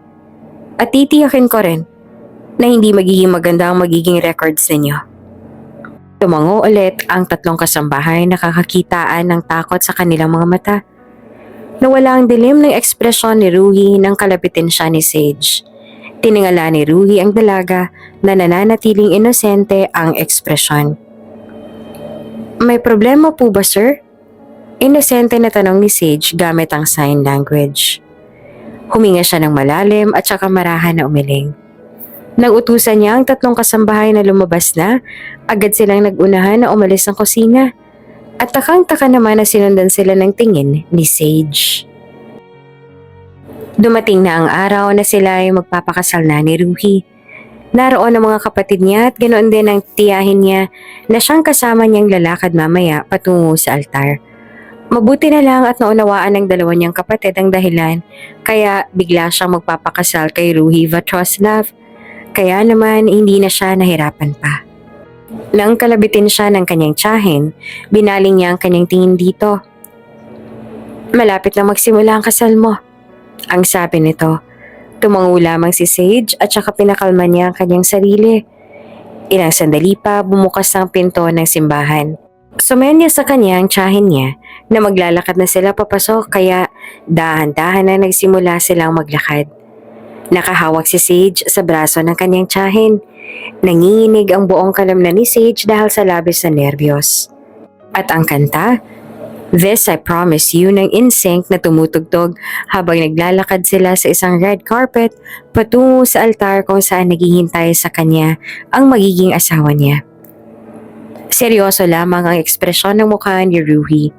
At titiyakin ko rin na hindi magiging maganda ang magiging records ninyo. Tumango ulit ang 3 kasambahay na nakakakitaan ng takot sa kanilang mga mata. Nawala ang dilim ng ekspresyon ni Ruhi nang kalapitin siya ni Sage. Tiningala ni Ruhi ang dalaga na nananatiling inosente ang ekspresyon. May problema po ba, sir? Inosente na tanong ni Sage gamit ang sign language. Huminga siya ng malalim at saka marahan na umiling. Nang utusan niya ang 3 kasambahay na lumabas na, agad silang nagunahan na umalis ng kusina. At takang-taka naman na sinundan sila ng tingin ni Sage. Dumating na ang araw na sila ay magpapakasal na ni Ruhi. Naroon ang mga kapatid niya at ganoon din ang tiyahin niya na siyang kasama niyang lalakad mamaya patungo sa altar. Mabuti na lang at naunawaan ng 2 niyang kapatid ang dahilan kaya bigla siyang magpapakasal kay Ruhi Vatroslav. Kaya naman hindi na siya nahirapan pa. Nang kalabitin siya ng kanyang tiyahin, binaling niya ang kanyang tingin dito. Malapit na magsimula ang kasal mo. Ang sabi nito, tumango lamang si Sage at saka pinakalma niya ang kanyang sarili. Ilang sandali pa bumukas ang pinto ng simbahan. Sumenya sa kanya ang tiyahin niya na maglalakad na sila papasok kaya dahan-dahan na nagsimula silang maglakad. Nakahawak si Sage sa braso ng kanyang tiyahin. Nanginginig ang buong kalamnan ni Sage dahil sa labis na nerbiyos. At ang kanta, This I Promise You ng NSYNC na tumutugtog habang naglalakad sila sa isang red carpet patungo sa altar kung saan naghihintay sa kanya ang magiging asawa niya. Seryoso lamang ang ekspresyon ng mukha ni Ruhi.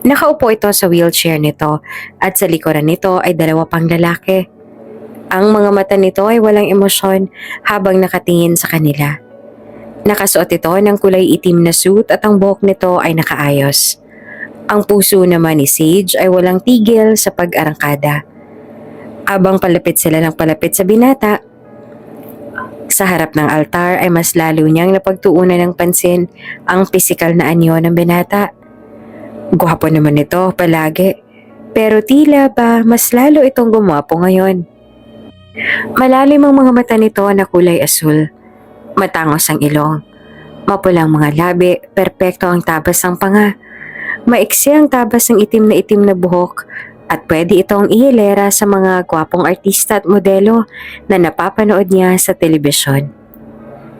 Nakaupo ito sa wheelchair nito at sa likuran nito ay 2 pang lalaki. Ang mga mata nito ay walang emosyon habang nakatingin sa kanila. Nakasuot ito ng kulay itim na suit at ang buhok nito ay nakaayos. Ang puso naman ni Sage ay walang tigil sa pag-arangkada. Abang palapit sila ng palapit sa binata, sa harap ng altar ay mas lalo niyang napagtuunan ng pansin ang pisikal na anyo ng binata. Gwapo naman ito palagi, pero tila ba mas lalo itong gumwapo ngayon. Malalim ang mga mata nito na kulay asul. Matangos ang ilong. Mapulang mga labi, perpekto ang tabas ng panga. Maiksi ang tabas ng itim na buhok at pwede itong ihilera sa mga gwapong artista at modelo na napapanood niya sa telebisyon.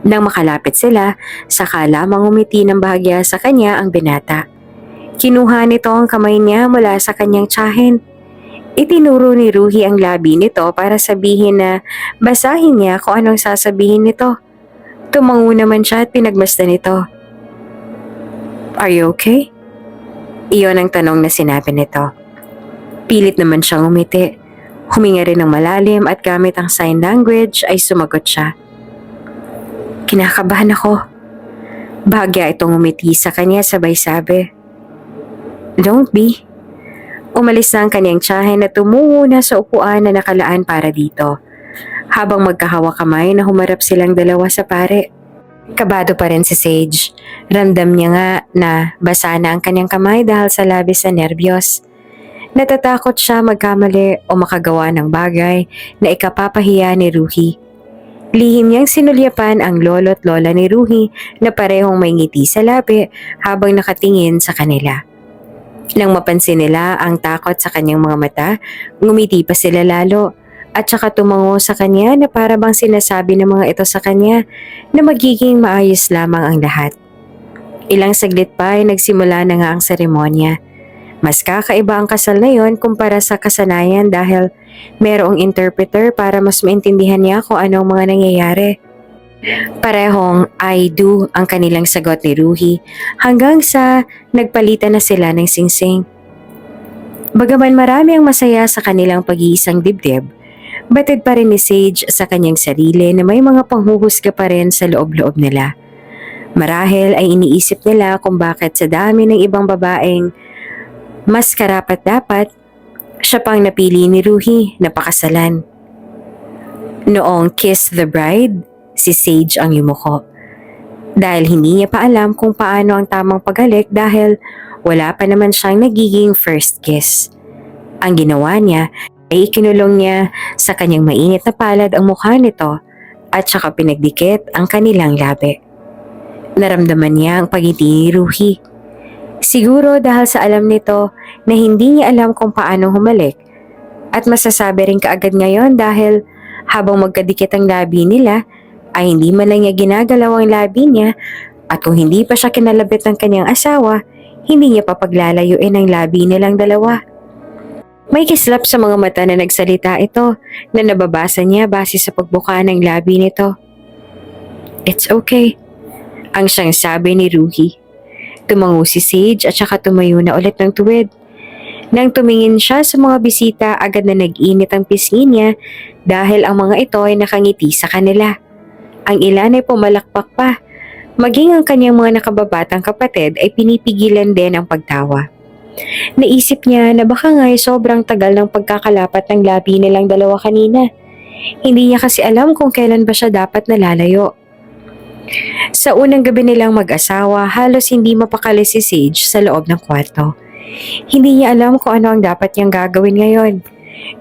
Nang makalapit sila, saka lamang umiti ng bahagya sa kanya ang binata. Kinuha nito ang kamay niya mula sa kanyang tiyahin. Itinuro ni Ruhi ang labi nito para sabihin na basahin niya kung anong sasabihin nito. Tumango naman siya at pinagmasdan nito. Are you okay? Iyon ang tanong na sinabi nito. Pilit naman siyang umiti. Huminga rin ng malalim at gamit ang sign language ay sumagot siya. Kinakabahan ako. Bahagya itong umiti sa kanya sabay sabi. Don't be. Umalis na ang kanyang tiyahin at tumungo na sa upuan na nakalaan para dito. Habang magkahawak kamay na humarap silang 2 sa pare. Kabado pa rin si Sage. Ramdam niya nga na basa na ang kanyang kamay dahil sa labis na nerbiyos. Natatakot siya magkamali o makagawa ng bagay na ikapapahiya ni Ruhi. Lihim niyang sinulyapan ang lolo at lola ni Ruhi na parehong may ngiti sa labi habang nakatingin sa kanila. Nang mapansin nila ang takot sa kanyang mga mata, ngumiti pa sila lalo at saka tumango sa kanya na para bang sinasabi ng mga ito sa kanya na magiging maayos lamang ang lahat. Ilang saglit pa ay nagsimula na nga ang seremonya. Mas kakaiba ang kasal na yon kumpara sa kasanayan dahil mayroong interpreter para mas maintindihan niya kung anong mga nangyayari. Parehong I do ang kanilang sagot ni Ruhi hanggang sa nagpalitan na sila ng singsing. Bagaman marami ang masaya sa kanilang pag-iisang dibdib, batid pa rin ni Sage sa kanyang sarili na may mga panghuhusga pa rin sa loob-loob nila. Marahil ay iniisip nila kung bakit sa dami ng ibang babaeng mas karapat-dapat, siya pang napili ni Ruhi na pakasalan. Noong Kiss the Bride, si Sage ang yumuko. Dahil hindi niya pa alam kung paano ang tamang paghalik dahil wala pa naman siyang nagiging first kiss. Ang ginawa niya ay ikinulong niya sa kanyang mainit na palad ang mukha nito at saka pinagdikit ang kanilang labi. Naramdaman niya ang pagngiti ni Ruhi. Siguro dahil sa alam nito na hindi niya alam kung paano humalik at masasabi rin kaagad ngayon dahil habang magkadikit ang labi nila ay hindi man lang niya ginagalaw ang labi niya at kung hindi pa siya kinalabit ng kanyang asawa, hindi niya papaglalayuin ang labi nilang dalawa. May kislap sa mga mata na nagsalita ito na nababasa niya base sa pagbuka ng labi nito. It's okay, ang siyang sabi ni Ruhi. Tumango si Sage at saka tumayo na ulit ng tuwid. Nang tumingin siya sa mga bisita, agad na nag-init ang pisngi niya dahil ang mga ito ay nakangiti sa kanila. Ang ilan ay pumalakpak pa. Maging ang kanyang mga nakababatang kapatid ay pinipigilan din ang pagtawa. Naisip niya na baka nga ay sobrang tagal ng pagkakalapat ng labi nilang dalawa kanina. Hindi niya kasi alam kung kailan ba siya dapat nalalayo. Sa unang gabi nilang mag-asawa, halos hindi mapakali si Sage sa loob ng kwarto. Hindi niya alam kung ano ang dapat niyang gagawin ngayon.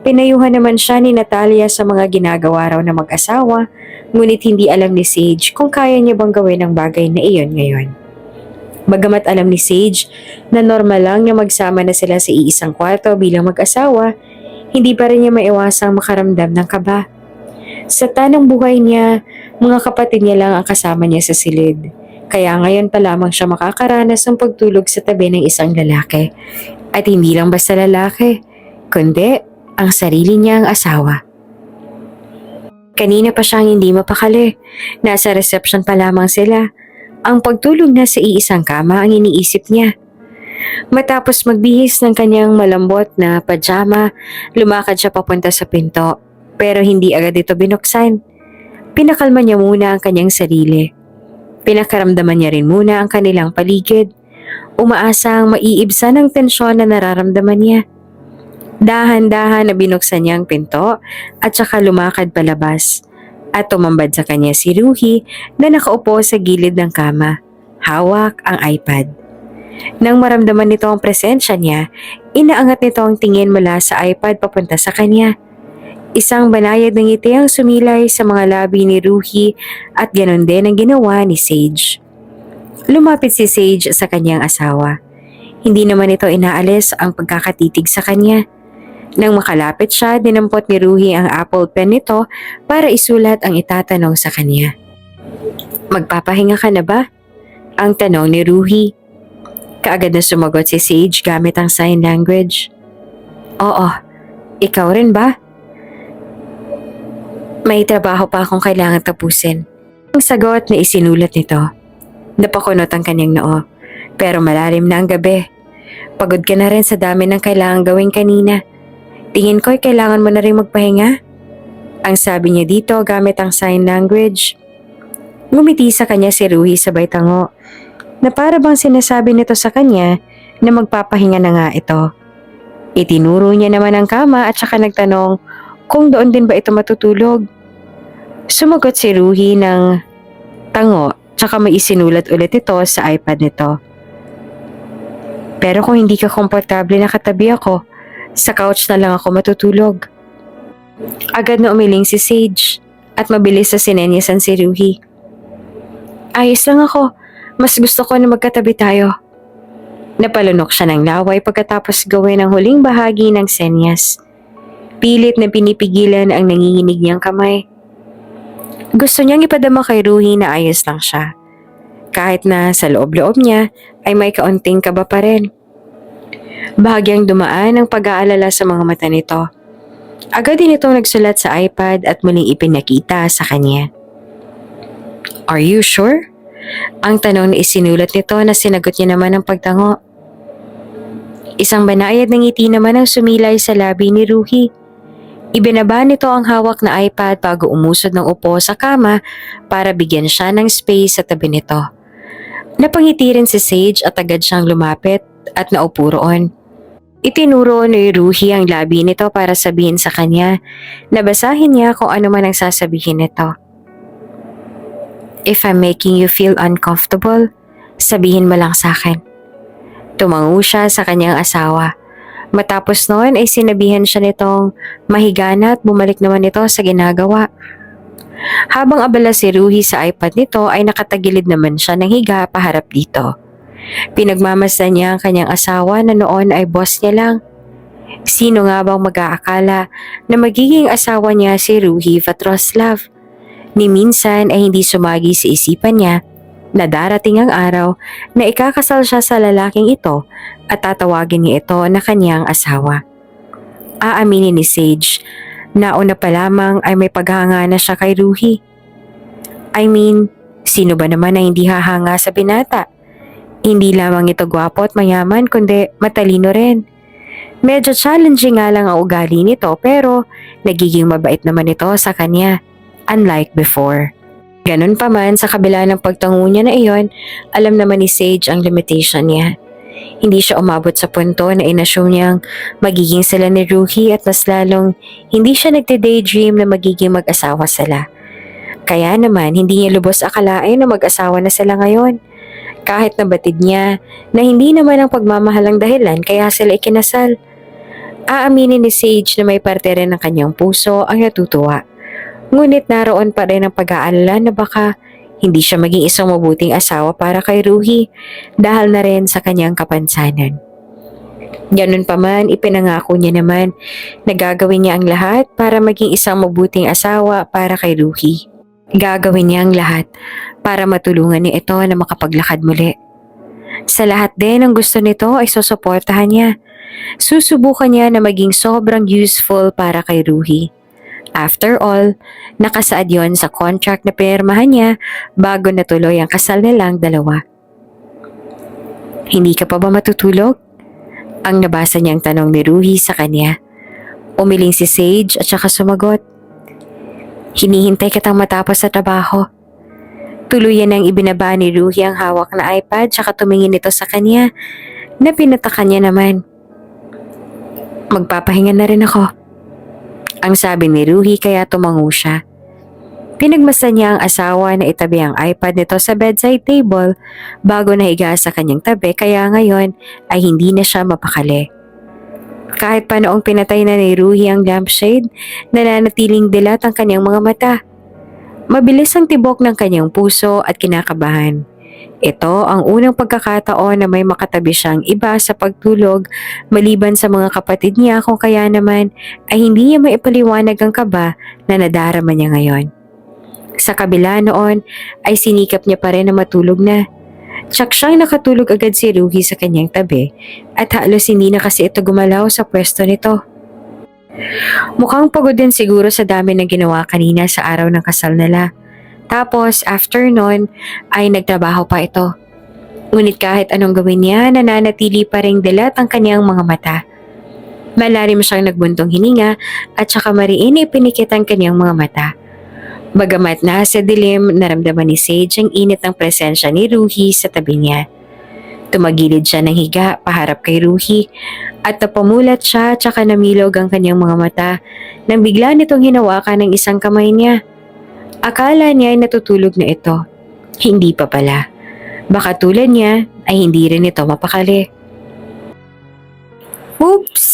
Pinayuhan naman siya ni Natalia sa mga ginagawa raw na mag-asawa, ngunit hindi alam ni Sage kung kaya niya bang gawin ang bagay na iyon ngayon. Bagamat alam ni Sage na normal lang niya magsama na sila sa iisang kwarto bilang mag-asawa, hindi pa rin niya maiwasang makaramdam ng kaba. Sa tanang buhay niya, mga kapatid niya lang ang kasama niya sa silid. Kaya ngayon pa lamang siya makakaranas ng pagtulog sa tabi ng isang lalaki. At hindi lang basta lalaki, kundi ang sarili niyang asawa. Kanina pa siyang hindi mapakali. Nasa reception pa lamang sila. Ang pagtulog na sa iisang kama ang iniisip niya. Matapos magbihis ng kanyang malambot na pajama, lumakad siya papunta sa pinto. Pero hindi agad ito binuksan. Pinakalma niya muna ang kanyang sarili. Pinakaramdaman niya rin muna ang kanilang paligid. Umaasang maiibsan ang tensyon na nararamdaman niya. Dahan-dahan na binuksan niya ang pinto at saka lumakad palabas. At tumambad sa kanya si Ruhi na nakaupo sa gilid ng kama. Hawak ang iPad. Nang maramdaman nito ang presensya niya, inaangat nito ang tingin mula sa iPad papunta sa kanya. Isang banayad ng ngiti ang sumilay sa mga labi ni Ruhi at ganon din ang ginawa ni Sage. Lumapit si Sage sa kanyang asawa. Hindi naman ito inaalis ang pagkakatitig sa kanya. Nang makalapit siya, dinampot ni Ruhi ang Apple Pen nito para isulat ang itatanong sa kanya. Magpapahinga ka na ba? Ang tanong ni Ruhi. Kaagad na sumagot si Sage gamit ang sign language. Oo, ikaw rin ba? May trabaho pa akong kailangan tapusin. Ang sagot na isinulat nito. Napakunot ang kanyang noo, pero malalim na ang gabi. Pagod ka na rin sa dami ng kailangan gawin kanina. Tingin ko'y kailangan mo na rin magpahinga. Ang sabi niya dito gamit ang sign language. Ngumiti sa kanya si Ruhi sabay tango, na para bang sinasabi nito sa kanya na magpapahinga na nga ito. Itinuro niya naman ang kama at saka nagtanong kung doon din ba ito matutulog. Sumagot si Ruhi ng tango tsaka may isinulat ulit ito sa iPad nito. Pero kung hindi ka komportable na katabi ako, sa couch na lang ako matutulog. Agad na umiling si Sage at mabilis sa sinenyasan si Ruhi. Ayos lang ako, mas gusto ko na magkatabi tayo. Napalunok siya ng laway pagkatapos gawin ang huling bahagi ng senyas. Pilit na pinipigilan ang nanginginig niyang kamay. Gusto niyang ipadama kay Ruhi na ayos lang siya. Kahit na sa loob-loob niya ay may kaunting kaba pa rin. Bahagyang dumaan ang pag-aalala sa mga mata nito. Agad din itong nagsulat sa iPad at muling ipinakita sa kanya. Are you sure? Ang tanong na isinulat nito na sinagot niya naman ng pagtango. Isang banayad ng ngiti naman ang sumilay sa labi ni Ruhi. Ibinaba nito ang hawak na iPad bago umusod ng upo sa kama para bigyan siya ng space sa tabi nito. Napangiti rin si Sage at agad siyang lumapit at naupo roon. Itinuro ni Ruhi ang labi nito para sabihin sa kanya na basahin niya kung ano man ang sasabihin nito. If I'm making you feel uncomfortable, sabihin mo lang sa akin. Tumango siya sa kanyang asawa. Matapos noon ay sinabihan siya nitong mahiga na at bumalik naman ito sa ginagawa. Habang abala si Ruhi sa iPad nito ay nakatagilid naman siya ng higa paharap dito. Pinagmamasdan niya ang kanyang asawa na noon ay boss niya lang. Sino nga bang mag-aakala na magiging asawa niya si Ruhi Vatroslav? Ni minsan ay hindi sumagi sa isipan niya na darating ang araw na ikakasal siya sa lalaking ito at tatawagin niya ito na kanyang asawa. Aaminin ni Sage na una pa lamang ay may paghanga na siya kay Ruhi. I mean, sino ba naman na hindi hahanga sa binata? Hindi lamang ito gwapo at mayaman kundi matalino rin. Medyo challenging nga lang ang ugali nito pero nagiging mabait naman ito sa kanya, unlike before. Ganun pa man, sa kabila ng pagtango niya na iyon, alam naman ni Sage ang limitation niya. Hindi siya umabot sa punto na inassume niyang magiging sila ni Ruhi at mas lalong hindi siya nagde-daydream na magiging mag-asawa sila. Kaya naman, hindi niya lubos akalain na mag-asawa na sila ngayon. Kahit nabatid niya na hindi naman ang pagmamahal ang dahilan kaya sila ikinasal. Aaminin ni Sage na may parte rin ng kanyang puso ang natutuwa. Ngunit naroon pa rin ang pag-aalala na baka hindi siya maging isang mabuting asawa para kay Ruhi dahil na rin sa kanyang kapansanan. Ganun pa man, ipinangako niya naman na gagawin niya ang lahat para maging isang mabuting asawa para kay Ruhi. Gagawin niya ang lahat para matulungan niya ito na makapaglakad muli. Sa lahat din ng gusto nito ay susuportahan niya. Susubukan niya na maging sobrang useful para kay Ruhi. After all, nakasaad yon sa contract na pinirmahan niya bago natuloy ang kasal nilang dalawa. Hindi ka pa ba matutulog? Ang nabasa niyang tanong ni Ruhi sa kanya. Umiling si Sage at saka sumagot. Hinihintay kitang matapos sa trabaho. Tuluyan nang ibinaba ni Ruhi ang hawak na iPad saka tumingin ito sa kanya na pinatakan niya naman. Magpapahinga na rin ako. Ang sabi ni Ruhi kaya tumango siya. Pinagmasdan niya ang asawa na itabi ang iPad nito sa bedside table bago nahiga sa kanyang tabi kaya ngayon ay hindi na siya mapakali. Kahit pa noong pinatay na ni Ruhi ang lampshade, nananatiling dilat ang kanyang mga mata. Mabilis ang tibok ng kanyang puso at kinakabahan. Ito ang unang pagkakataon na may makatabi siyang iba sa pagtulog maliban sa mga kapatid niya kung kaya naman ay hindi niya maipaliwanag ang kaba na nadarama niya ngayon. Sa kabila noon ay sinikap niya pa rin na matulog na. Tsak siyang nakatulog agad si Ruhi sa kanyang tabi at halos hindi na kasi ito gumalaw sa pwesto nito. Mukhang pagod din siguro sa dami ng ginawa kanina sa araw ng kasal nila. Tapos after nun ay nagtrabaho pa ito. Ngunit kahit anong gawin niya, nananatili pa ring dilat ang kanyang mga mata. Malalim siyang nagbuntong hininga at saka mariin ipinikit ang kanyang mga mata. Bagamat nasa dilim, naramdaman ni Sage ang init ng presensya ni Ruhi sa tabi niya. Tumagilid siya ng higa paharap kay Ruhi at napamulat siya at saka namilog ang kanyang mga mata nang bigla nitong hinawakan ng isang kamay niya. Akala niya ay natutulog na ito. Hindi pa pala. Baka tulad niya ay hindi rin ito mapakali. Oops!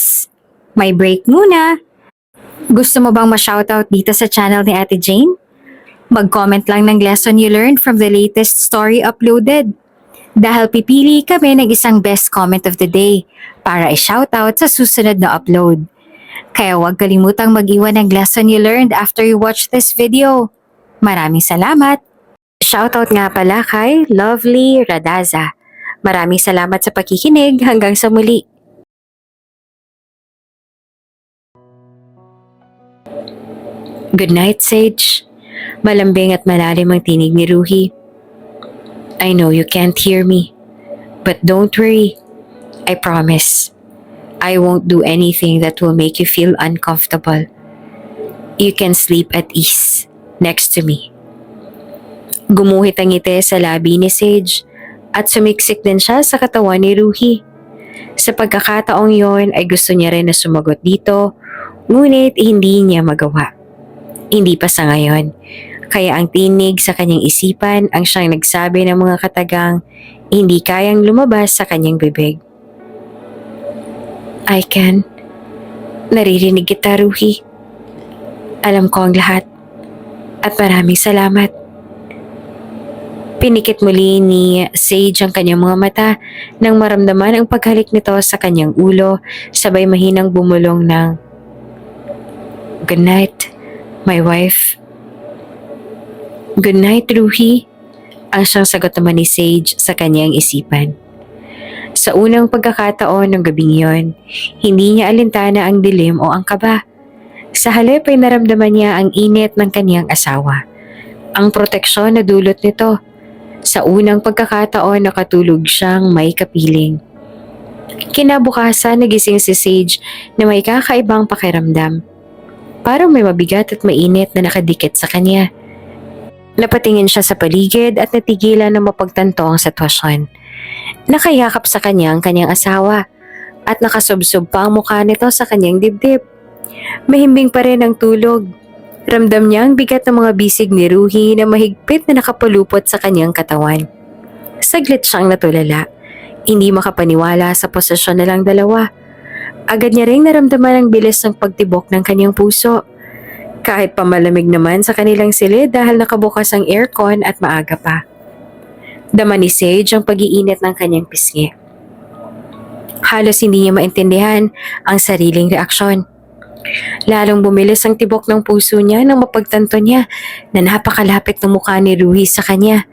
May break muna. Gusto mo bang ma-shoutout dito sa channel ni Ate Jane? Mag-comment lang ng lesson you learned from the latest story uploaded. Dahil pipili kami ng isang best comment of the day para i-shoutout sa susunod na upload. Kaya huwag kalimutang mag-iwan ng lesson you learned after you watch this video. Maraming salamat! Shoutout nga pala kay Lovely Radaza. Maraming salamat sa pakikinig hanggang sa muli. Good night, Sage. Malambing at malalim ang tinig ni Ruhi. I know you can't hear me, but don't worry. I promise. I won't do anything that will make you feel uncomfortable. You can sleep at ease next to me. Gumuhit ang ngiti sa labi ni Sage at sumiksik din siya sa katawan ni Ruhi. Sa pagkakataong yon ay gusto niya rin na sumagot dito, ngunit hindi niya magawa. Hindi pa sa ngayon, kaya ang tinig sa kanyang isipan ang siyang nagsabi ng mga katagang hindi kayang lumabas sa kanyang bibig. I can. Naririnig kita, Ruhi. Alam ko ang lahat. At maraming salamat. Pinikit muli ni Sage ang kanyang mga mata nang maramdaman ang paghalik nito sa kanyang ulo, sabay mahinang bumulong ng Good night, my wife. Good night, Ruhi. Ang siyang sagot naman ni Sage sa kanyang isipan. Sa unang pagkakataon ng gabing yon, hindi niya alintana ang dilim o ang kaba. Sa halip ay naramdaman niya ang init ng kaniyang asawa. Ang proteksyon na dulot nito. Sa unang pagkakataon nakatulog siyang may kapiling. Kinabukasan nagising si Sage na may kakaibang pakiramdam. Parang may mabigat at mainit na nakadikit sa kanya. Napatingin siya sa paligid at natigilan na mapagtanto ang sitwasyon. Nakayakap sa kanya ang kanyang asawa at nakasubsob pa ang mukha nito sa kanyang dibdib. Mahimbing pa rin ang tulog. Ramdam niya ang bigat ng mga bisig ni Ruhi na mahigpit na nakapulupot sa kanyang katawan. Saglit siyang natulala. Hindi makapaniwala sa posisyon nilang dalawa. Agad niya ring naramdaman ang bilis ng pagtibok ng kanyang puso. Kahit pamalamig naman sa kanilang silid dahil nakabukas ang aircon at maaga pa. Dama ni Sage ang pag-iinit ng kanyang pisngi. Halos hindi niya maintindihan ang sariling reaksyon. Lalong bumilis ang tibok ng puso niya nang mapagtanto niya na napakalapit ng mukha ni Ruhi sa kanya.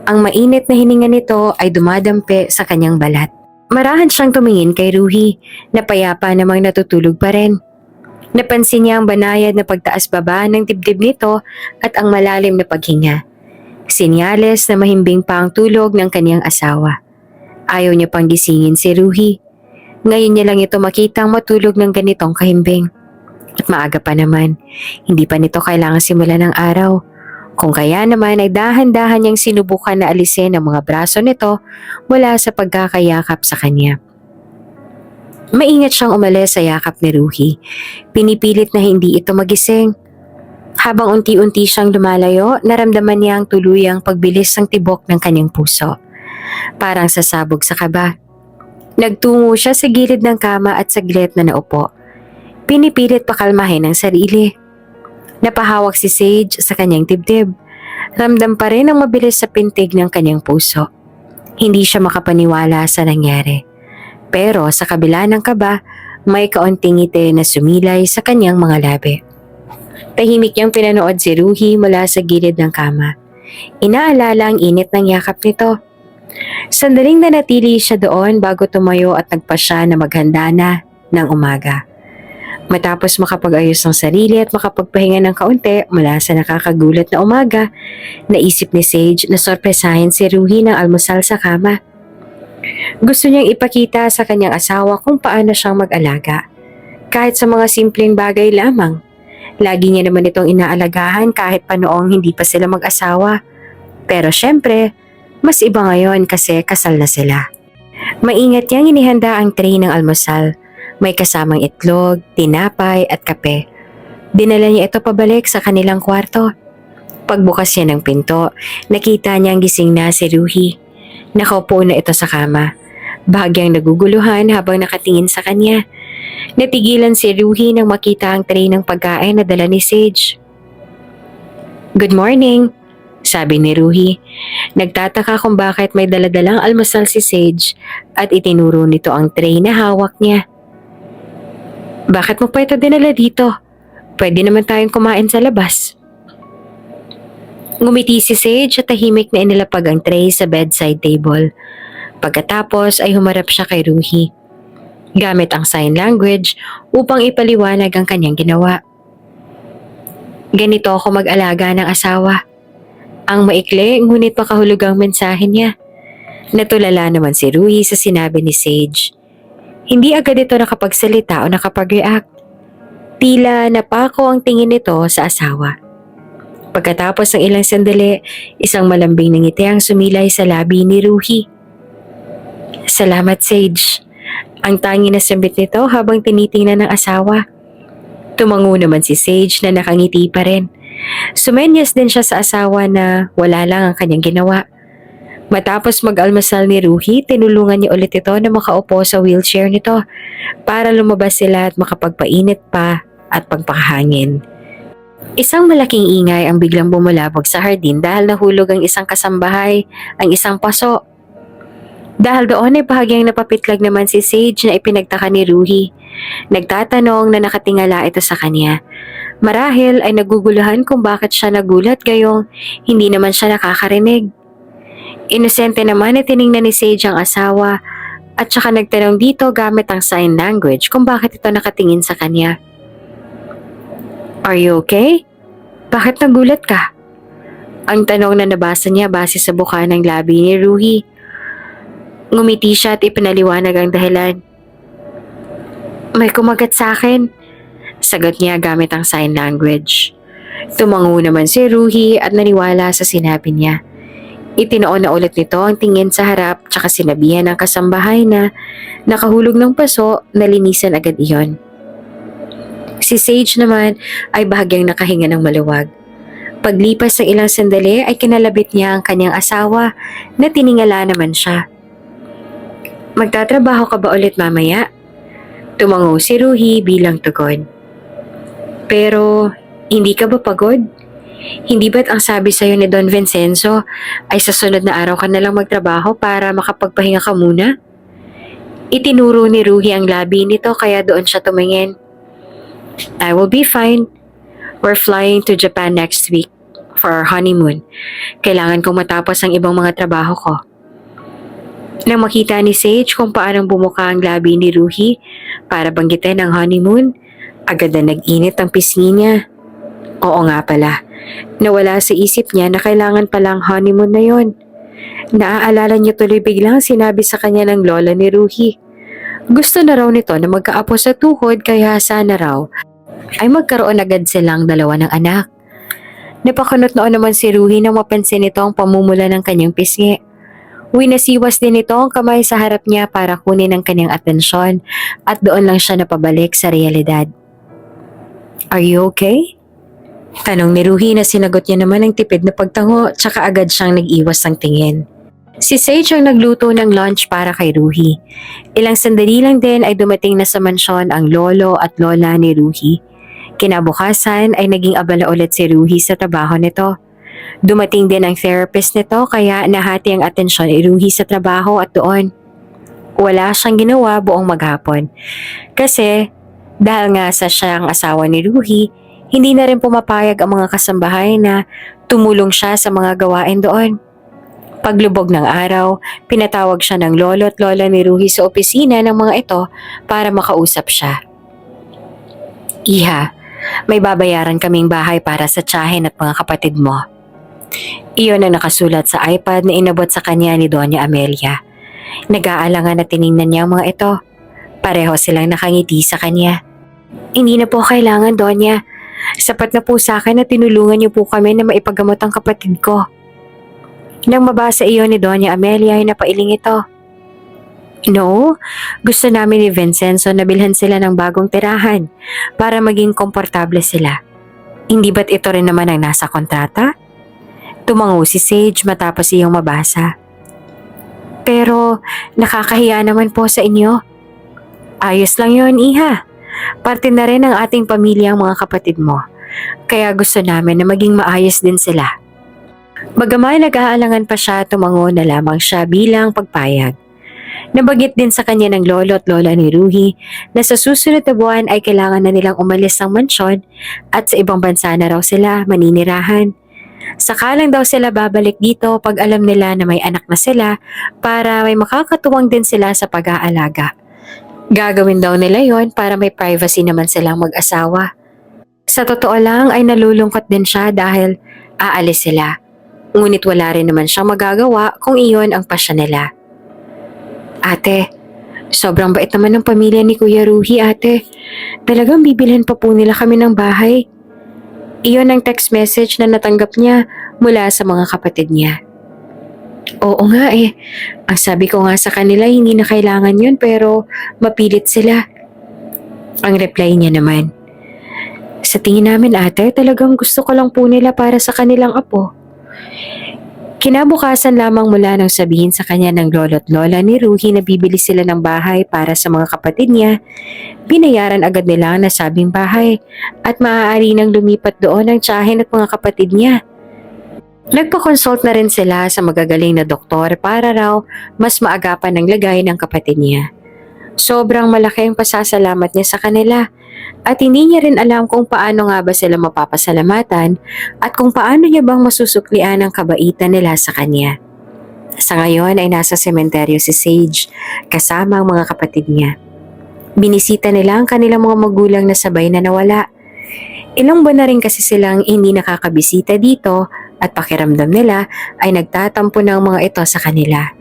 Ang mainit na hininga nito ay dumadampi sa kanyang balat. Marahan siyang tumingin kay Ruhi na payapa namang natutulog pa rin. Napansin niya ang banayad na pagtaas-baba ng dibdib nito at ang malalim na paghinga. Senyales na mahimbing pa ang tulog ng kaniyang asawa. Ayaw niya pang gisingin si Ruhi. Ngayon niya lang ito makitang matulog ng ganitong kahimbing. At maaga pa naman, hindi pa nito kailangan simulan ng araw. Kung kaya naman ay dahan-dahan niyang sinubukan na alisin ang mga braso nito mula sa pagkakayakap sa kanya. Maingat siyang umalis sa yakap ni Ruhi. Pinipilit na hindi ito magising. Habang unti-unti siyang lumalayo, naramdaman niya ang tuluyang pagbilis ng tibok ng kanyang puso. Parang sasabog sa kaba. Nagtungo siya sa gilid ng kama at saglit na naupo. Pinipilit pakalmahin ang sarili. Napahawak si Sage sa kanyang dibdib. Ramdam pa rin ang mabilis sa pintig ng kanyang puso. Hindi siya makapaniwala sa nangyari. Pero sa kabila ng kaba, may kaunting ngiti na sumilay sa kanyang mga labi. Tahimik niyang pinanood si Ruhi mula sa gilid ng kama. Inaalala ang init ng yakap nito. Sandaling nanatili siya doon bago tumayo at nagpasya na maghanda na ng umaga. Matapos makapag-ayos ng sarili at makapagpahinga ng kaunti mula sa nakakagulat na umaga, naisip ni Sage na sorpresahin si Ruhi ng almusal sa kama. Gusto niyang ipakita sa kanyang asawa kung paano siyang mag-alaga. Kahit sa mga simpleng bagay lamang. Lagi niya naman itong inaalagahan kahit pa noong hindi pa sila mag-asawa. Pero syempre, mas iba ngayon kasi kasal na sila. Maingat niyang inihanda ang tray ng almusal. May kasamang itlog, tinapay at kape. Dinala niya ito pabalik sa kanilang kwarto. Pagbukas niya ng pinto, nakita niyang gising na si Ruhi. Nakaupo na ito sa kama. Bahagyang naguguluhan habang nakatingin sa kanya. Natigilan si Ruhi nang makita ang tray ng pagkain na dala ni Sage. Good morning, sabi ni Ruhi. Nagtataka kung bakit may daladalang almusal si Sage at itinuro nito ang tray na hawak niya. Bakit mo pa ito dinala dito? Pwede naman tayong kumain sa labas. Ngumiti si Sage at tahimik na inilapag ang tray sa bedside table. Pagkatapos ay humarap siya kay Ruhi. Gamit ang sign language upang ipaliwanag ang kanyang ginawa. Ganito ako mag-alaga ng asawa. Ang maikli ngunit makahulugang mensahe niya. Natulala naman si Ruhi sa sinabi ni Sage. Hindi agad ito nakapagsalita o nakapag-react. Tila napako ang tingin nito sa asawa. Pagkatapos ng ilang sandali, isang malambing na ngiti ang sumilay sa labi ni Ruhi. Salamat, Sage. Ang tangi na sambit nito habang tinitingnan ng asawa. Tumango naman si Sage na nakangiti pa rin. Sumenyas din siya sa asawa na wala lang ang kanyang ginawa. Matapos mag-almasal ni Ruhi, tinulungan niya ulit ito na makaupo sa wheelchair nito para lumabas sila at makapagpainit pa at pagpakahangin. Isang malaking ingay ang biglang bumulabog sa hardin dahil nahulog ang isang kasambahay, ang isang paso. Dahil doon ay bahagyang napapitlag naman si Sage na ipinagtaka ni Ruhi. Nagtatanong na nakatingala ito sa kanya. Marahil ay naguguluhan kung bakit siya nagulat gayong hindi naman siya nakakarinig. Inosente naman na tiningnan ni Sage ang asawa at saka nagtanong dito gamit ang sign language kung bakit ito nakatingin sa kanya. Are you okay? Bakit nagulat ka? Ang tanong na nabasa niya base sa buka ng labi ni Ruhi. Ngumiti siya at ipinaliwanag ang dahilan. May kumagat sa akin. Sagot niya gamit ang sign language. Tumango naman si Ruhi at naniwala sa sinabi niya. Itinoon na ulit nito ang tingin sa harap tsaka sinabihan ng kasambahay na nakahulog ng paso na linisan agad iyon. Si Sage naman ay bahagyang nakahinga ng maluwag. Paglipas ng ilang sandali ay kinalabit niya ang kanyang asawa na tiningala naman siya. Magtatrabaho ka ba ulit mamaya? Tumango si Ruhi bilang tugon. Pero hindi ka ba pagod? Hindi ba't ang sabi sa'yo ni Don Vincenzo ay sa sunod na araw ka na lang magtrabaho para makapagpahinga ka muna? Itinuro ni Ruhi ang labi nito kaya doon siya tumingin. I will be fine. We're flying to Japan next week for our honeymoon. Kailangan kong matapos ang ibang mga trabaho ko. Nang makita ni Sage kung paanong bumuka ang labi ni Ruhi para banggitin ang honeymoon, agad na nag-init ang pisngi niya. Oo nga pala. Nawala sa isip niya na kailangan palang honeymoon na yon. Naaalala niya tuloy biglang sinabi sa kanya ng lola ni Ruhi. Gusto na raw nito na magkaapo sa tuhod kaya sana raw ay magkaroon agad silang dalawa ng anak. Napakunot noon naman si Ruhi nang mapansin nito ang pamumula ng kanyang pisngi. Winasiwas din ito ang kamay sa harap niya para kunin ang kanyang atensyon at doon lang siya napabalik sa realidad. Are you okay? Tanong ni Ruhi na sinagot niya naman ang tipid na pagtango tsaka agad siyang nag-iwas ng tingin. Si Sage ang nagluto ng lunch para kay Ruhi. Ilang sandali lang din ay dumating na sa mansyon ang lolo at lola ni Ruhi. Kinabukasan ay naging abala ulit si Ruhi sa trabaho nito. Dumating din ang therapist nito kaya nahati ang atensyon ni Ruhi sa trabaho at doon. Wala siyang ginawa buong maghapon. Kasi dahil nga sa siyang asawa ni Ruhi, hindi na rin pumapayag ang mga kasambahay na tumulong siya sa mga gawain doon. Paglubog ng araw, pinatawag siya ng lolo at lola ni Ruhi sa opisina ng mga ito para makausap siya. Iha, may babayaran kaming bahay para sa tiyahin at mga kapatid mo. Iyon ang nakasulat sa iPad na inabot sa kanya ni Doña Amelia. Nag-aalangan na tiningnan niya ang mga ito. Pareho silang nakangiti sa kanya. Hindi na po kailangan, Doña. Sapat na po sa akin na tinulungan niyo po kami na maipagamot ang kapatid ko. Nang mabasa iyon ni Doña Amelia ay napailing ito. No, gusto namin ni Vincenzo na bilhan sila ng bagong tirahan para maging komportable sila. Hindi ba't ito rin naman ang nasa kontrata? Tumango si Sage matapos iyong mabasa. Pero nakakahiya naman po sa inyo. Ayos lang yon, Iha. Parte na rin ng ating pamilya ang mga kapatid mo. Kaya gusto namin na maging maayos din sila. Bagaman nag-aalangan pa siya, tumango na lamang siya bilang pagpayag. Nabanggit din sa kanya ng lolo at lola ni Ruhi na sa susunod na buwan ay kailangan na nilang umalis ng mansyon at sa ibang bansa na raw sila maninirahan. Sakalang daw sila babalik dito pag alam nila na may anak na sila para may makakatuwang din sila sa pag-aalaga. Gagawin daw nila yon para may privacy naman silang mag-asawa. Sa totoo lang ay nalulungkot din siya dahil aalis sila. Ngunit wala rin naman siyang magagawa kung iyon ang pasya nila. Ate, sobrang bait naman ng pamilya ni Kuya Ruhi, ate. Talagang bibilhan pa po nila kami ng bahay. Iyon ang text message na natanggap niya mula sa mga kapatid niya. Oo nga eh. Ang sabi ko nga sa kanila hindi na kailangan yun pero mapilit sila. Ang reply niya naman, sa tingin namin ate, talagang gusto ko lang po nila para sa kanilang apo. Kinabukasan lamang mula nang sabihin sa kanya ng lolo't lola ni Ruhi na bibili sila ng bahay para sa mga kapatid niya, binayaran agad nila ang nasabing bahay at maaari nang lumipat doon ang tiyahin at mga kapatid niya. Nagpa-consult na rin sila sa magagaling na doktor para raw mas maagapan ang lagay ng kapatid niya. Sobrang malaki ang pasasalamat niya sa kanila at hindi niya rin alam kung paano nga ba sila mapapasalamatan at kung paano niya bang masusuklian ang kabaitan nila sa kanya. Sa ngayon ay nasa sementeryo si Sage kasama ang mga kapatid niya. Binisita nila ang kanilang mga magulang na sabay na nawala. Ilang buwan na rin kasi silang hindi nakakabisita dito at pakiramdam nila ay nagtatampo ng mga ito sa kanila.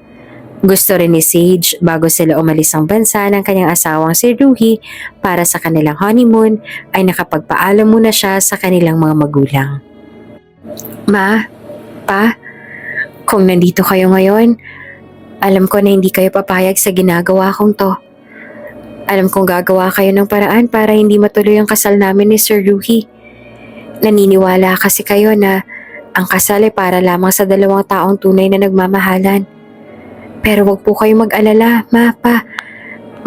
Gusto rin ni Sage bago sila umalis ng bansa ng kanyang asawang si Ruhi para sa kanilang honeymoon ay nakapagpaalam muna siya sa kanilang mga magulang. Ma, Pa, kung nandito kayo ngayon, alam ko na hindi kayo papayag sa ginagawa kong to. Alam kong gagawa kayo ng paraan para hindi matuloy ang kasal namin ni Sir Ruhi. Naniniwala kasi kayo na ang kasal ay para lamang sa dalawang taong tunay na nagmamahalan. Pero wag po kayo mag-alala, Ma, Pa.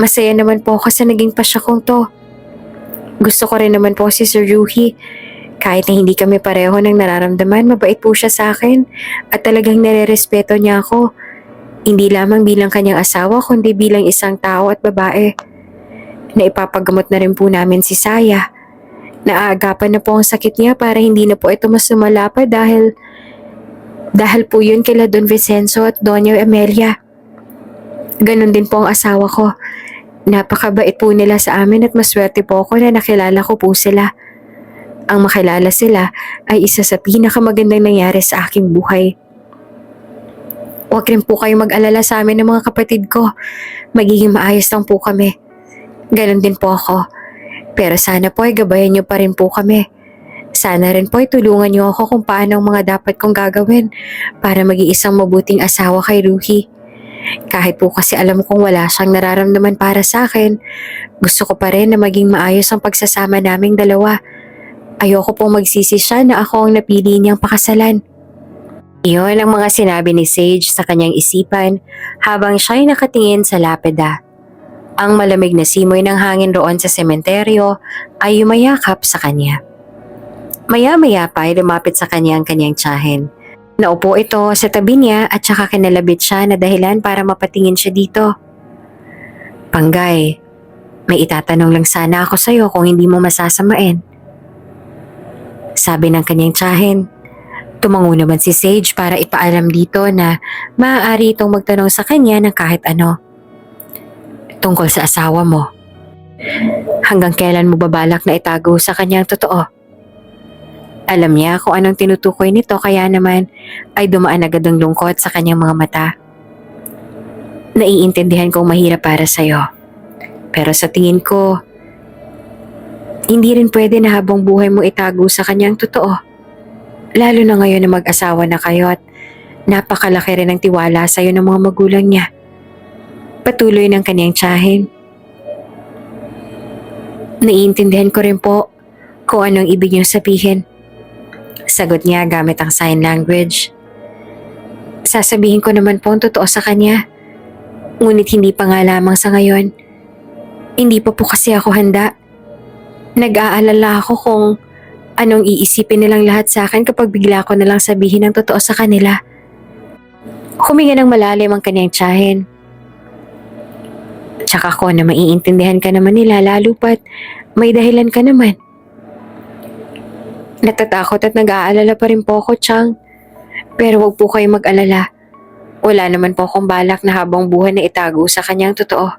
Masaya naman po ako sa naging pasya kong to. Gusto ko rin naman po si Sir Ruhi. Kahit na hindi kami pareho ng nararamdaman, mabait po siya sa akin at talagang nare-respeto niya ako. Hindi lamang bilang kanyang asawa kundi bilang isang tao at babae. Naipapagamot na rin po namin si Saya. Naaagapan na po ang sakit niya para hindi na po ito mas sumala pa dahil po yun kila Don Vicenzo at Doña Amelia. Ganon din po ang asawa ko. Napakabait po nila sa amin at maswerte po ako na nakilala ko po sila. Ang makilala sila ay isa sa pinakamagandang nangyari sa aking buhay. Huwag rin po kayo mag-alala sa amin ng mga kapatid ko. Magiging maayos lang po kami. Ganon din po ako. Pero sana po ay gabayan niyo pa rin po kami. Sana rin po ay tulungan niyo ako kung paano ang mga dapat kong gagawin para maging isang mabuting asawa kay Ruhi. Kahit po kasi alam kong wala siyang nararamdaman para sa akin, gusto ko pa rin na maging maayos ang pagsasama naming dalawa. Ayoko pong magsisi siya na ako ang napili niyang pakasalan. Iyon ang mga sinabi ni Sage sa kanyang isipan habang siya'y nakatingin sa lapida. Ang malamig na simoy ng hangin roon sa sementeryo ay yumayakap sa kanya. Maya-maya pa ay lumapit sa kanya ang kanyang tiyahin. Naupo ito sa tabi niya at saka kinalabit siya na dahilan para mapatingin siya dito. Panggay, may itatanong lang sana ako sa'yo kung hindi mo masasamain. Sabi ng kanyang tiyahin. Tumango naman si Sage para ipaalam dito na maaari itong magtanong sa kanya ng kahit ano. Tungkol sa asawa mo. Hanggang kailan mo babalak na itago sa kanya ang totoo? Alam niya kung anong tinutukoy nito kaya naman ay dumaan agad ang lungkot sa kanyang mga mata. Naiintindihan kong mahirap para sa'yo. Pero sa tingin ko, hindi rin pwede na habang buhay mo itago sa kanyang totoo. Lalo na ngayon na mag-asawa na kayo at napakalaki rin ang tiwala sa'yo ng mga magulang niya. Patuloy ng kanyang tiyahin. Naiintindihan ko rin po kung anong ibig niyong sabihin. Sagot niya gamit ang sign language. Sasabihin ko naman po ang totoo sa kanya. Ngunit hindi pa nga lamang sa ngayon. Hindi pa po kasi ako handa. Nag-aalala ako kung anong iisipin nilang lahat sa akin kapag bigla ko nalang sabihin ang totoo sa kanila. Huminga ng malalim ang kanyang tiyahin. Tsaka ko na maiintindihan ka naman nila lalo pat may dahilan ka naman. Natatakot at nag-aalala pa rin po ako, Chang. Pero wag po kayo mag-alala. Wala naman po akong balak na habang buhay na itago sa kanyang totoo.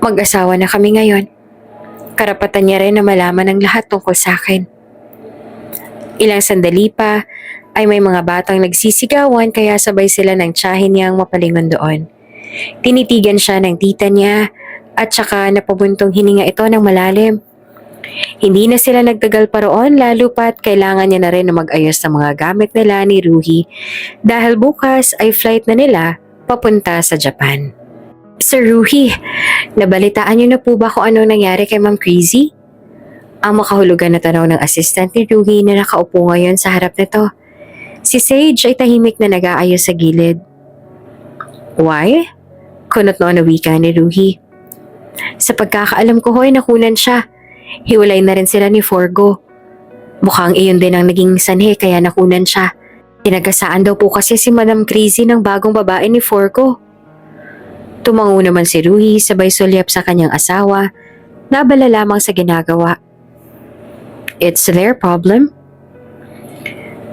Mag-asawa na kami ngayon. Karapatan niya rin na malaman ang lahat tungkol sa akin. Ilang sandali pa ay may mga batang nagsisigawan kaya sabay sila ng tiyahin niyang mapalingon doon. Tinitigan siya ng tita niya at saka napabuntong hininga ito ng malalim. Hindi na sila nagtagal pa roon lalo pat kailangan niya na rin na mag-ayos ng mga gamit nila ni Ruhi dahil bukas ay flight na nila papunta sa Japan. Sir Ruhi, nabalitaan niyo na po ba kung ano nangyari kay Ma'am Crazy? Ang makahulugan na tanaw ng assistant ni Ruhi na nakaupo ngayon sa harap nito. Si Sage ay tahimik na nag-aayos sa gilid. Why? Kunot noon na wika ni Ruhi. Sa pagkakaalam ko hoy, nakunan siya. Hiwalay na rin sila ni Forgo. Mukhang iyon din ang naging sanhi kaya nakunan siya. Tinagasaan daw po kasi si Madam Crazy ng bagong babae ni Forgo. Tumango naman si Ruhi sabay sulyap sa kanyang asawa, nabala lamang sa ginagawa. It's their problem.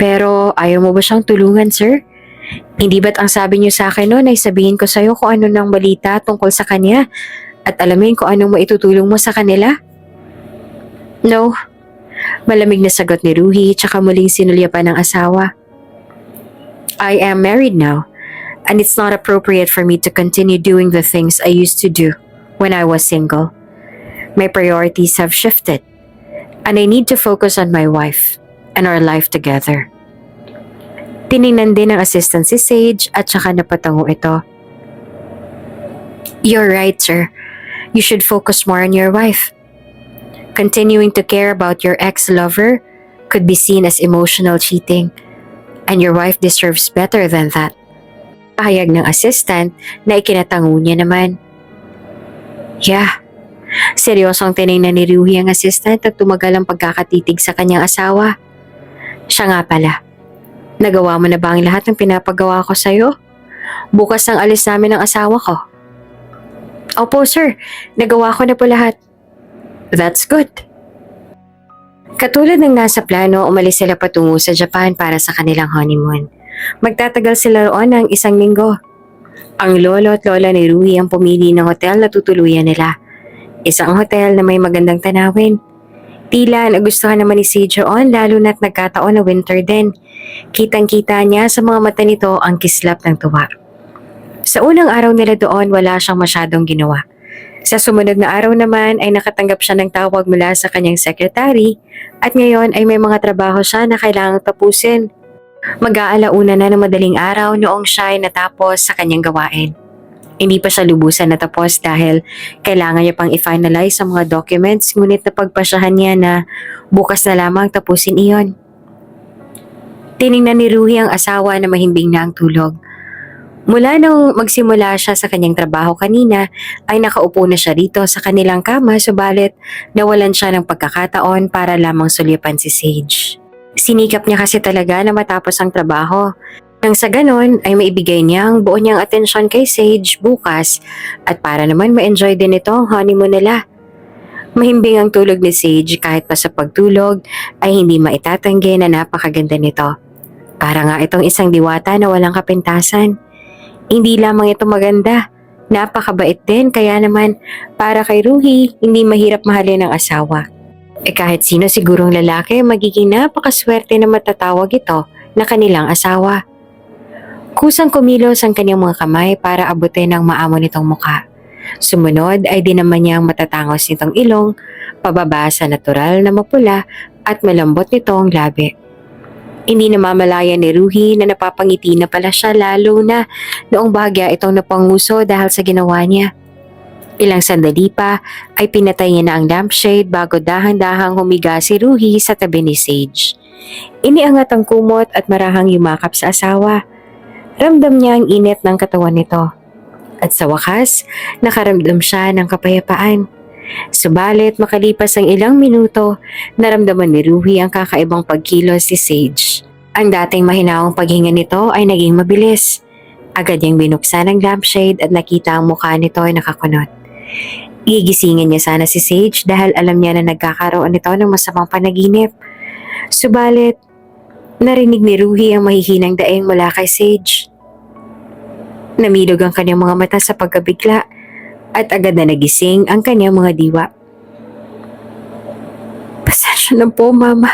Pero ayaw mo ba siyang tulungan, sir? Hindi ba't ang sabi niyo sa akin noon ay sabihin ko sa'yo kung ano nang balita tungkol sa kanya at alamin kung anong maitutulong mo sa kanila? No. Malamig na sagot ni Ruhi tsaka muling sinulyapan ng asawa. I am married now. And it's not appropriate for me to continue doing the things I used to do when I was single. My priorities have shifted, and I need to focus on my wife and our life together. Tiningnan din ng assistant si Sage at saka napatango ito. You're right, sir. You should focus more on your wife. Continuing to care about your ex-lover could be seen as emotional cheating, and your wife deserves better than that. Pahayag ng assistant na ikinatango niya naman. Yeah. Seryosong tinignan ni Ruhi ang assistant at tumagal ang pagkakatitig sa kanyang asawa. Siya nga pala. Nagawa mo na ba ang lahat ng pinapagawa ko sa'yo? Bukas ang alis namin ng asawa ko. Opo sir, nagawa ko na po lahat. That's good. Katulad ng nasa plano, umalis sila patungo sa Japan para sa kanilang honeymoon. Magtatagal sila roon ng 1 linggo. Ang lolo at lola ni Ruhi ang pumili ng hotel na tutuluyan nila. Isang hotel na may magandang tanawin. Tila nagustuhan naman ni Sage roon lalo na't nagkataon na winter din. Kitang-kita niya sa mga mata nito ang kislap ng tuwa. Sa unang araw nila doon wala siyang masyadong ginawa. Sa sumunod na araw naman ay nakatanggap siya ng tawag mula sa kanyang secretary at ngayon ay may mga trabaho siya na kailangang tapusin. Mag-aalauna na ng madaling araw noong siya ay natapos sa kanyang gawain. Hindi pa siya lubusan natapos dahil kailangan niya pang i-finalize ang mga documents ngunit napagpasyahan niya na bukas na lamang tapusin iyon. Tiningnan ni Ruhi ang asawa na mahimbing na ang tulog. Mula nang magsimula siya sa kanyang trabaho kanina ay nakaupo na siya rito sa kanilang kama subalit nawalan siya ng pagkakataon para lamang sulyapan si Sage. Sinikap niya kasi talaga na matapos ang trabaho. Nang sa ganon ay maibigay niya ang buo niyang atensyon kay Sage bukas at para naman ma-enjoy din ito ang honeymoon nila. Mahimbing ang tulog ni Sage kahit pa sa pagtulog ay hindi maitatanggi na napakaganda nito. Para nga itong isang diwata na walang kapintasan. Hindi lamang ito maganda, napakabait din kaya naman para kay Ruhi hindi mahirap mahalin ng asawa. Kahit sino sigurong lalaki magiging napakaswerte na matatawag ito na kanilang asawa. Kusang kumilos ang kanyang mga kamay para abutin ang maamo nitong muka. Sumunod ay dinaman niya ang matatangos nitong ilong, pababa sa natural na mapula at malambot nitong labi. Hindi namamalaya ni Ruhi na napapangiti na pala siya lalo na noong bahagya itong napanguso dahil sa ginawa niya. Ilang sandali pa ay pinatay niya na ang lampshade bago dahan-dahang humiga si Ruhi sa tabi ni Sage. Iniangat ang kumot at marahang yumakap sa asawa. Ramdam niya ang init ng katawan nito. At sa wakas, nakaramdam siya ng kapayapaan. Subalit makalipas ang ilang minuto, naramdaman ni Ruhi ang kakaibang pagkilos ni Sage. Ang dating mahinaong paghinga nito ay naging mabilis. Agad niyang binuksan ang lampshade at nakita ang mukha nito ay nakakunot. Gigisingin niya sana si Sage dahil alam niya na nagkakaroon nito ng masamang panaginip. Subalit, narinig ni Ruhi ang mahihinang daing mula kay Sage. Namilog ang kanyang mga mata sa pagkabigla at agad na nagising ang kanyang mga diwa. Pasensya na po, Mama.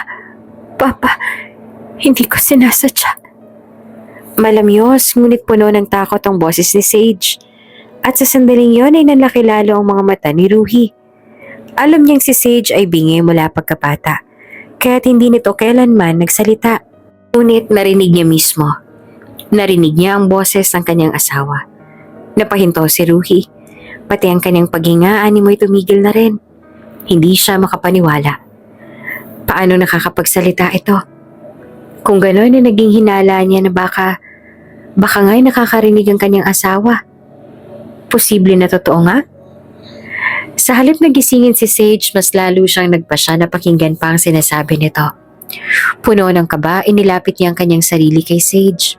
Papa, hindi ko sinasadya. Malamyos, ngunit puno ng takot ang boses ni Sage. At sa sandaling yon ay nanlaki lalo ang mga mata ni Ruhi. Alam niyang si Sage ay bingi mula pagkabata, kaya't hindi nito kailanman nagsalita. Ngunit narinig niya mismo. Narinig niya ang boses ng kanyang asawa. Napahinto si Ruhi. Pati ang kanyang paghinga animoy tumigil na rin. Hindi siya makapaniwala. Paano nakakapagsalita ito? Kung gano'n na naging hinala niya na baka nga'y nakakarinig ang kanyang asawa. Posible na totoo nga? Sa halip na gisingin si Sage, mas lalo siyang nagpasya na pakinggan pa ang sinasabi nito. Puno ng kaba, inilapit niya ang kanyang sarili kay Sage.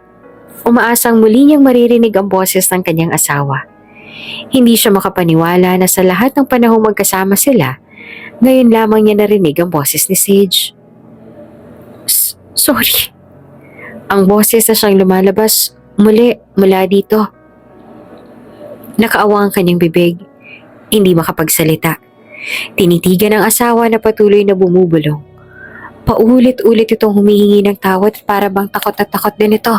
Umaasang muli niyang maririnig ang boses ng kanyang asawa. Hindi siya makapaniwala na sa lahat ng panahong magkasama sila, ngayon lamang niya narinig ang boses ni Sage. Sorry. Ang boses na siyang lumalabas mula dito. Nakaawa ang kanyang bibig. Hindi makapagsalita. Tinitigan ng asawa na patuloy na bumubulong. Paulit-ulit itong humihingi ng tawad para bang takot na takot din ito.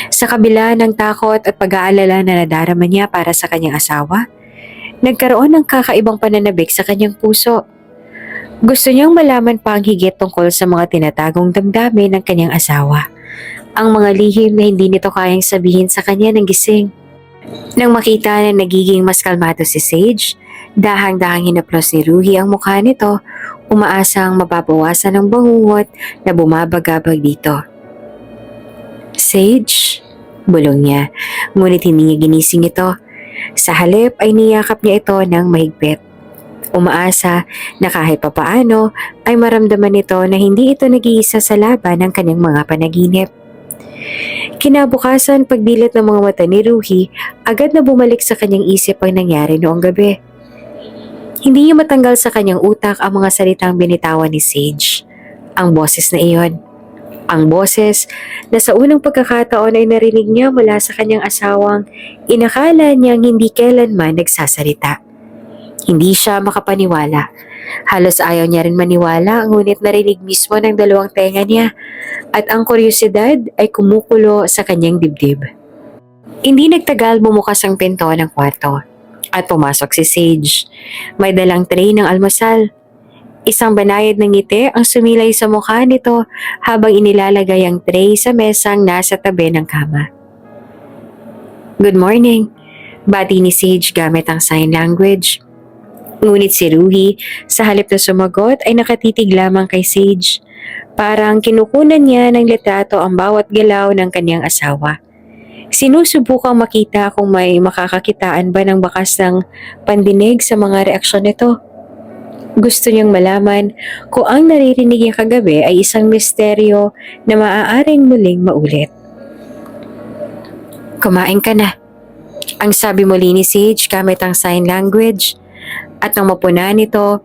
Sa kabila ng takot at pag-aalala na nadarama niya para sa kanyang asawa, nagkaroon ng kakaibang pananabik sa kanyang puso. Gusto niyang malaman pa ang higit tungkol sa mga tinatagong damdamin ng kanyang asawa. Ang mga lihim na hindi nito kayang sabihin sa kanya ng gising. Nang makita na nagiging mas kalmado si Sage, dahang-dahang hinaplos ni Ruhi ang mukha nito, umaasang mababawasan ang bangungot na bumabagabag dito. Sage? Bulong niya, ngunit hindi niya ginising ito. Sa halip ay niyakap niya ito ng mahigpit. Umaasa na kahit papaano ay maramdaman nito na hindi ito nag-iisa sa laban ng kanyang mga panaginip. Kinabukasan, pagdilat ng mga mata ni Ruhi, agad na bumalik sa kanyang isip ang nangyari noong gabi. Hindi niya matanggal sa kanyang utak ang mga salitang binitawan ni Sage. Ang boses na iyon. Ang boses na sa unang pagkakataon ay narinig niya mula sa kanyang asawang inakala niyang hindi kailanman nagsasalita. Hindi siya makapaniwala. Halos ayaw niya rin maniwala, ngunit narinig mismo ng dalawang tenga niya at ang kuryosidad ay kumukulo sa kanyang dibdib. Hindi nagtagal, bumukas ang pinto ng kwarto at pumasok si Sage. May dalang tray ng almusal. Isang banayad ng ngiti ang sumilay sa mukha nito habang inilalagay ang tray sa mesang nasa tabi ng kama. Good morning, bati ni Sage gamit ang sign language. Ngunit si Ruhi, sa halip na sumagot ay nakatitig lamang kay Sage. Parang kinukunan niya ng litrato ang bawat galaw ng kanyang asawa. Sinusubukang makita kung may makakakitaan ba ng bakas ng pandinig sa mga reaksyon nito. Gusto niyang malaman kung ang naririnig niya kagabi ay isang misteryo na maaaring muling maulit. Kumain ka na. Ang sabi muli ni Sage gamit ang sign language. At nang mapuna nito,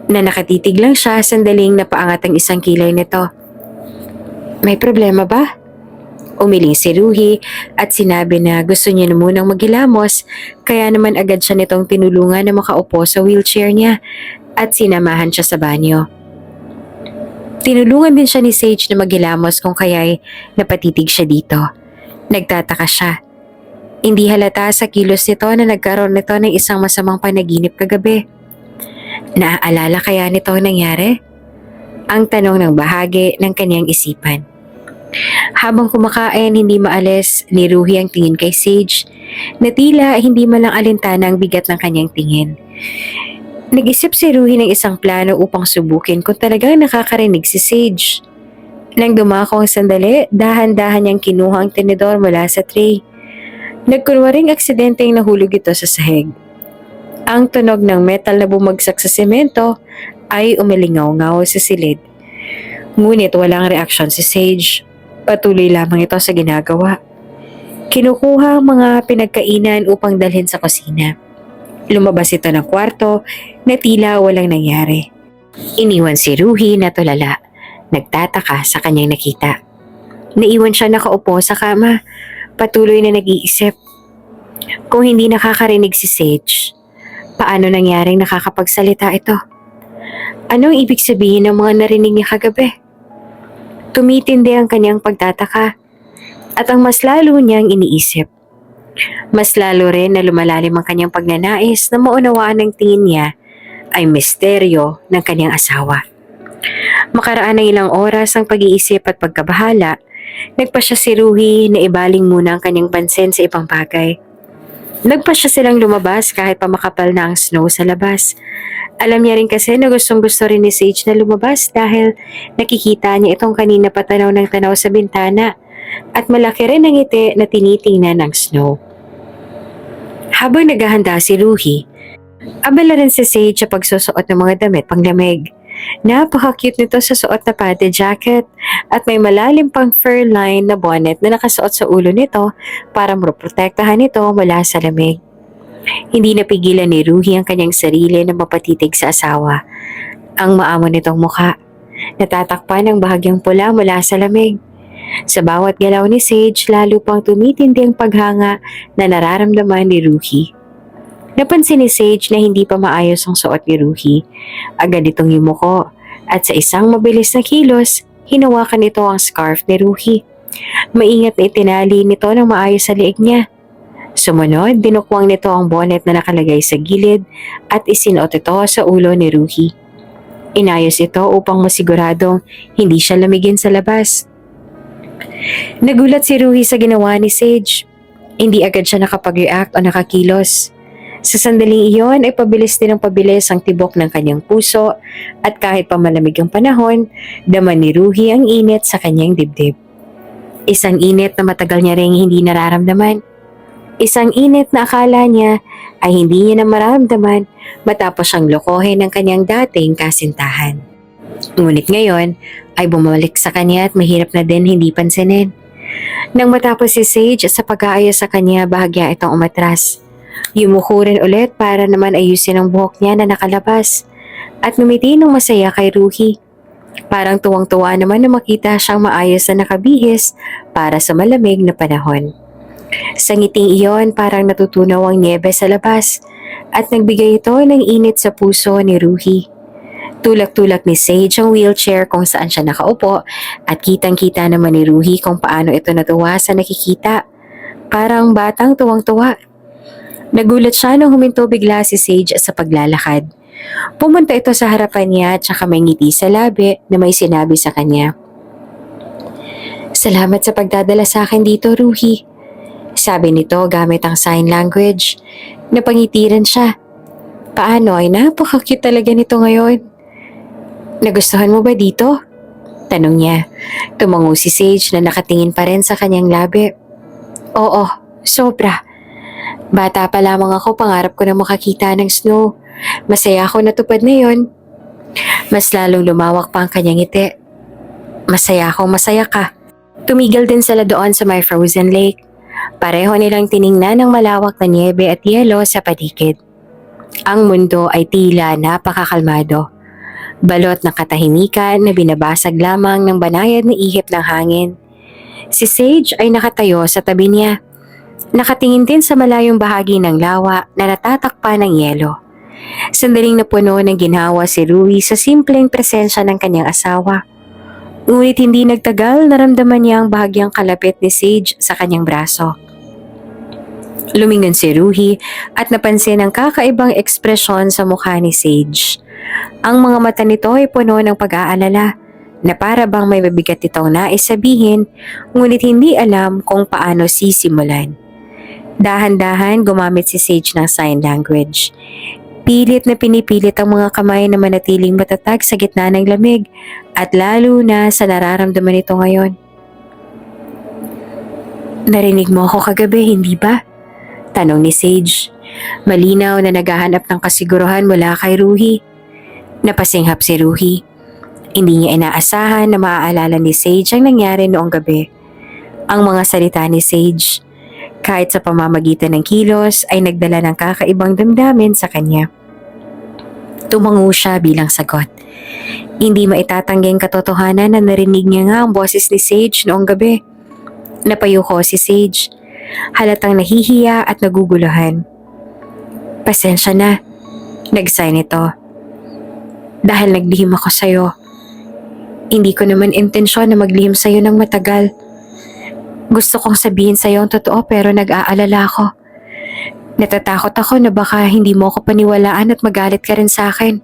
na nakatitig lang siya, sandaling napaangat ang isang kilay nito. May problema ba? Umiling si Ruhi at sinabi na gusto niya na munang maghilamos, kaya naman agad siya nitong tinulungan na makaupo sa wheelchair niya at sinamahan siya sa banyo. Tinulungan din siya ni Sage na maghilamos kung kaya'y napatitig siya dito. Nagtataka siya. Hindi halata sa kilos nito na nagkaroon nito ng isang masamang panaginip kagabi. Naaalala kaya nito ang nangyari? Ang tanong ng bahagi ng kanyang isipan. Habang kumakain, hindi maalis ni Ruhi ang tingin kay Sage, na tila hindi malang alintana ang bigat ng kanyang tingin. Nag-isip si Ruhi ng isang plano upang subukin kung talagang nakakarinig si Sage. Nang dumako ang sandali, dahan-dahan niyang kinuha ang tinidor mula sa tray. Nagkunwaring aksidenteng nahulog ito sa sahig. Ang tunog ng metal na bumagsak sa semento ay umilingaw-ngaw sa silid. Ngunit walang reaksyon si Sage. Patuloy lamang ito sa ginagawa. Kinukuha ang mga pinagkainan upang dalhin sa kusina. Lumabas ito ng kwarto na tila walang nangyari. Iniwan si Ruhi na tulala. Nagtataka sa kanyang nakita. Naiwan siya nakaupo sa kama. Patuloy na nag-iisip. Kung hindi nakakarinig si Sage, paano nangyaring nakakapagsalita ito? Anong ibig sabihin ng mga narinig niya kagabi? Tumitindi ang kanyang pagtataka at ang mas lalo niyang iniisip. Mas lalo rin na lumalalim ang kanyang pagnanais na maunawaan ng tingin niya ay misteryo ng kanyang asawa. Makaraan ng ilang oras ang pag-iisip at pagkabahala, nagpasya si Ruhi na ibaling muna ang kanyang pansin sa ibang bagay. Nagpasya silang lumabas kahit pa makapal na ang snow sa labas. Alam niya rin kasi na gustong-gusto rin ni Sage na lumabas dahil nakikita niya itong kanina patanaw ng tanaw sa bintana at malaki rin ang ngiti na tinitingnan ng snow. Habang naghahanda si Ruhi, abala rin si Sage sa pagsusuot ng mga damit panglamig. Napaka-cute nito sa suot na padded jacket at may malalim pang fur line na bonnet na nakasuot sa ulo nito para maprotektahan ito mula sa lamig. Hindi napigilan ni Ruhi ang kanyang sarili na mapatitig sa asawa. Ang maamo nitong mukha, natatakpan ng bahagyang pula mula sa lamig. Sa bawat galaw ni Sage, lalo pang tumitindi ang paghanga na nararamdaman ni Ruhi. Napansin ni Sage na hindi pa maayos ang suot ni Ruhi. Agad itong yumuko at sa isang mabilis na kilos, hinawakan ito ang scarf ni Ruhi. Maingat na itinali nito ng maayos sa liig niya. Sumunod, dinukwang nito ang bonnet na nakalagay sa gilid at isinuot ito sa ulo ni Ruhi. Inayos ito upang masiguradong hindi siya lamigin sa labas. Nagulat si Ruhi sa ginawa ni Sage. Hindi agad siya nakapag-react o nakakilos. Sa sandaling iyon ay pabilis din ang pabilis ang tibok ng kanyang puso at kahit pa malamig ang panahon, daman ni Ruhi ang init sa kanyang dibdib. Isang init na matagal niya ring hindi nararamdaman. Isang init na akala niya ay hindi niya na mararamdaman matapos siyang lokohin ng kanyang dating kasintahan. Ngunit ngayon ay bumalik sa kanya at mahirap na din hindi pansinin. Nang matapos si Sage sa pag-aayos sa kanya, bahagya itong umatras. Yumuko rin ulit para naman ayusin ang buhok niya na nakalabas at ngumiti ng masaya kay Ruhi. Parang tuwang-tuwa naman na makita siyang maayos na nakabihis para sa malamig na panahon. Sa ngiting iyon parang natutunaw ang niebe sa labas at nagbigay ito ng init sa puso ni Ruhi. Tulak-tulak ni Sage ang wheelchair kung saan siya nakaupo at kitang-kita naman ni Ruhi kung paano ito natuwa sa nakikita. Parang batang tuwang-tuwa. Nagulat siya nang huminto bigla si Sage sa paglalakad. Pumunta ito sa harapan niya at saka may ngiti sa labi na may sinabi sa kanya. "Salamat sa pagdadala sa akin dito, Ruhi." Sabi nito gamit ang sign language. Napangitiran siya. Paano ay napaka-cute talaga nito ngayon. "Nagustuhan mo ba dito?" Tanong niya. Tumango si Sage na nakatingin pa rin sa kanyang labi. "Oo, sobra. Bata pa lamang ako, pangarap ko na makakita ng snow. Masaya ako natupad na yon." Mas lalong lumawak pa ang kanyang ngiti. "Masaya ako, masaya ka." Tumigil din sila doon sa may frozen lake. Pareho nilang tiningnan ang malawak na niebe at yelo sa paligid. Ang mundo ay tila napakakalmado. Balot ng katahimikan na binabasag lamang ng banayad na ihip ng hangin. Si Sage ay nakatayo sa tabi niya. Nakatingin din sa malayong bahagi ng lawa na natatakpan ng yelo. Sandaling napuno ng ginhawa si Ruhi sa simpleng presensya ng kanyang asawa. Ngunit hindi nagtagal naramdaman niya ang bahagyang kalapit ni Sage sa kanyang braso. Lumingon si Ruhi at napansin ang kakaibang ekspresyon sa mukha ni Sage. Ang mga mata nito ay puno ng pag-aalala na para bang may mabigat itong nais sabihin ngunit hindi alam kung paano sisimulan. Dahan-dahan gumamit si Sage ng sign language. Pilit na pinipilit ang mga kamay na manatiling matatag sa gitna ng lamig at lalo na sa nararamdaman nito ngayon. "Narinig mo ako kagabi, hindi ba?" Tanong ni Sage. Malinaw na naghahanap ng kasiguruhan mula kay Ruhi. Napasinghap si Ruhi. Hindi niya inaasahan na maaalala ni Sage ang nangyari noong gabi. Ang mga salita ni Sage, kahit sa pamamagitan ng kilos, ay nagdala ng kakaibang damdamin sa kanya. Tumango siya bilang sagot. Hindi maitatanggi ang katotohanan na narinig niya nga ang boses ni Sage noong gabi. Napayuko si Sage. Halatang nahihiya at naguguluhan. "Pasensya na," nag-sign ito. Dahil naglihim ako sa'yo. Hindi ko naman intensyon na maglihim sa'yo ng matagal. Gusto kong sabihin sa'yo ang totoo pero nag-aalala ako. Natatakot ako na baka hindi mo ako paniwalaan at magalit ka rin sa akin.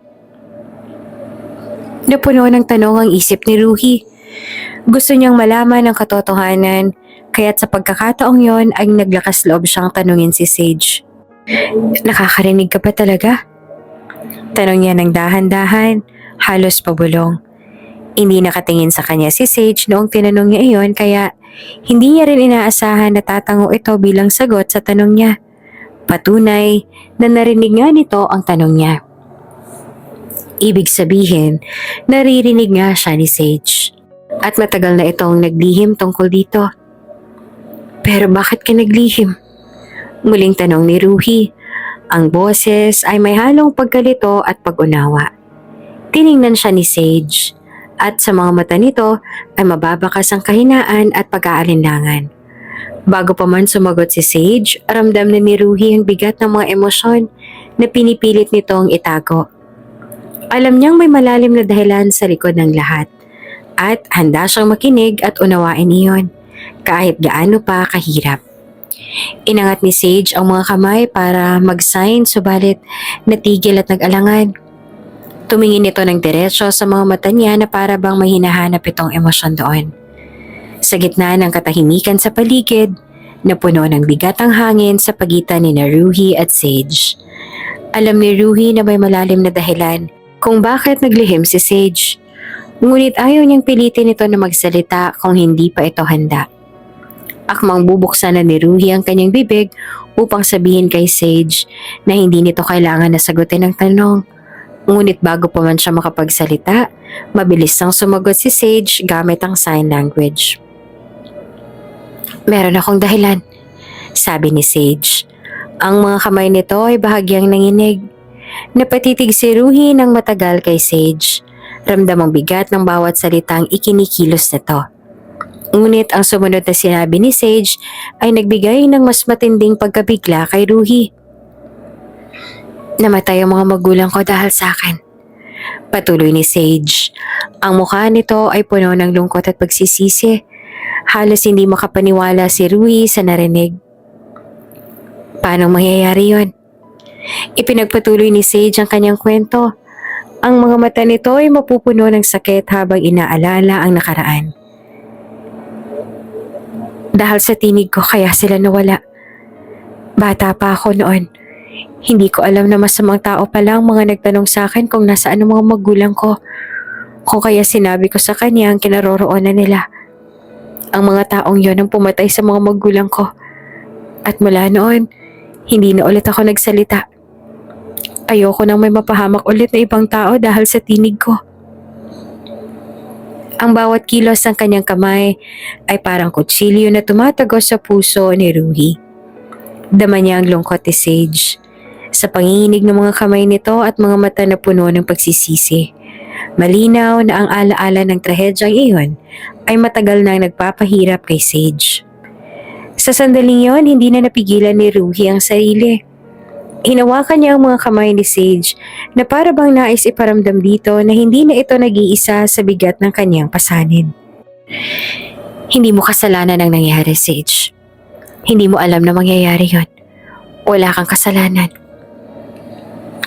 Napuno ng tanong ang isip ni Ruhi. Gusto niyang malaman ang katotohanan, kaya't sa pagkakataong yon ay naglakas loob siyang tanungin si Sage. Nakakarinig ka ba talaga? Tanong niya ng dahan-dahan, halos pabulong. Hindi nakatingin sa kanya si Sage noong tinanong niya iyon kaya hindi niya rin inaasahan na tatango ito bilang sagot sa tanong niya. Patunay na narinig nga nito ang tanong niya. Ibig sabihin, naririnig nga siya ni Sage. At matagal na itong naglihim tungkol dito. Pero bakit ka naglihim? Muling tanong ni Ruhi. Ang boses ay may halong pagkalito at pag-unawa. Tiningnan siya ni Sage. At sa mga mata nito ay mababakas ang kahinaan at pag-aalinlangan. Bago pa man sumagot si Sage, ramdam na ni Ruhi ang bigat ng mga emosyon na pinipilit nitong itago. Alam niyang may malalim na dahilan sa likod ng lahat at handa siyang makinig at unawain iyon kahit gaano pa kahirap. Inangat ni Sage ang mga kamay para mag-sign subalit natigil at nag-alangan. Tumingin ito ng diretsyo sa mga mata niya na para bang may hinahanap itong emosyon doon. Sa gitna ng katahimikan sa paligid, napuno ng bigat ang hangin sa pagitan ni Ruhi at Sage. Alam ni Ruhi na may malalim na dahilan kung bakit naglihim si Sage. Ngunit ayaw niyang pilitin ito na magsalita kung hindi pa ito handa. Akmang bubuksan na ni Ruhi ang kanyang bibig upang sabihin kay Sage na hindi nito kailangan na sagutin ang tanong. Ngunit bago pa man siya makapagsalita, mabilis nang sumagot si Sage gamit ang sign language. Meron akong dahilan, sabi ni Sage. Ang mga kamay nito ay bahagyang nanginig. Napatitig si Ruhi ng matagal kay Sage. Ramdam ang bigat ng bawat salitang ikinikilos nito. Ngunit ang sumunod na sinabi ni Sage ay nagbigay ng mas matinding pagkabigla kay Ruhi. Namatay ang mga magulang ko dahil sa akin. Patuloy ni Sage. Ang mukha nito ay puno ng lungkot at pagsisisi. Halos hindi makapaniwala si Ruhi sa narinig. Paano mangyayari yon? Ipinagpatuloy ni Sage ang kanyang kwento. Ang mga mata nito ay mapupuno ng sakit habang inaalala ang nakaraan. Dahil sa tinig ko kaya sila nawala. Bata pa ako noon. Hindi ko alam na masamang tao pala ang mga nagtanong sa akin kung nasaan ang mga magulang ko. Kung kaya sinabi ko sa kanya ang kinaroroonan nila. Ang mga taong yon ang pumatay sa mga magulang ko. At mula noon, hindi na ulit ako nagsalita. Ayoko nang may mapahamak ulit na ibang tao dahil sa tinig ko. Ang bawat kilos ng kanyang kamay ay parang kutsilyo na tumatagos sa puso ni Ruhi. Dama niya ang lungkot ni Sage. Sa panginginig ng mga kamay nito at mga mata na puno ng pagsisisi. Malinaw na ang alaala ng trahedyang iyon ay matagal nang nagpapahirap kay Sage. Sa sandaling yon, hindi na napigilan ni Ruhi ang sarili. Hinawakan niya ang mga kamay ni Sage na para bang nais iparamdam dito na hindi na ito nag-iisa sa bigat ng kanyang pasanin. Hindi mo kasalanan ang nangyari, Sage. Hindi mo alam na mangyayari yon. Wala kang kasalanan.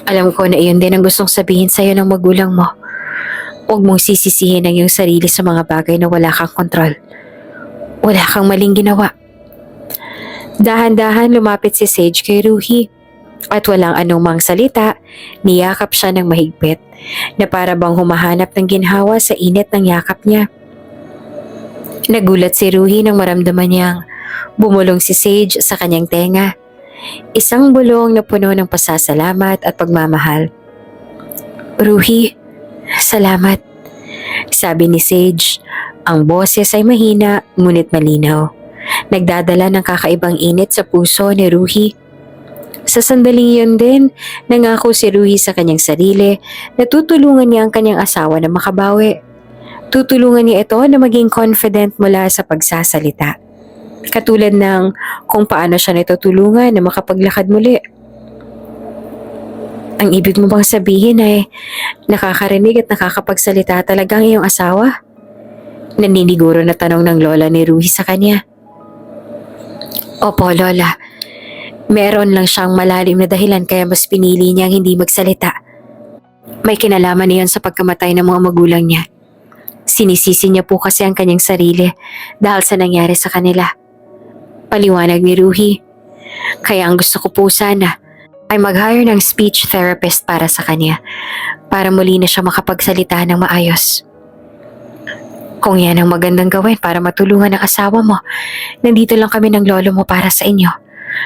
Alam ko na iyon din ang gustong sabihin sa'yo ng magulang mo. Huwag mong sisisihin ang iyong sarili sa mga bagay na wala kang kontrol. Wala kang maling ginawa. Dahan-dahan lumapit si Sage kay Ruhi. At walang anumang salita, niyakap siya ng mahigpit na para bang humahanap ng ginhawa sa init ng yakap niya. Nagulat si Ruhi nang maramdaman niyang bumulong si Sage sa kanyang tenga. Isang bulong na puno ng pasasalamat at pagmamahal. Ruhi, salamat, sabi ni Sage. Ang boses ay mahina ngunit malinaw. Nagdadala ng kakaibang init sa puso ni Ruhi. Sa sandaling yun din, nangako si Ruhi sa kanyang sarili na tutulungan niya ang kanyang asawa na makabawi. Tutulungan niya ito na maging confident mula sa pagsasalita. Katulad ng kung paano siya natutulungan na makapaglakad muli. Ang ibig mo bang sabihin ay nakakarinig at nakakapagsalita talaga ang iyong asawa? Naniniguro na tanong ng lola ni Ruhi sa kanya. Opo, Lola. Meron lang siyang malalim na dahilan kaya mas pinili niyang hindi magsalita. May kinalaman niyon sa pagkamatay ng mga magulang niya. Sinisisi niya po kasi ang kanyang sarili dahil sa nangyari sa kanila. Paliwanag ni Ruhi. Kaya ang gusto ko po sana ay mag-hire ng speech therapist para sa kanya para muli na siya makapagsalita ng maayos. Kung yan ang magandang gawin para matulungan ang asawa mo, nandito lang kami ng lolo mo para sa inyo.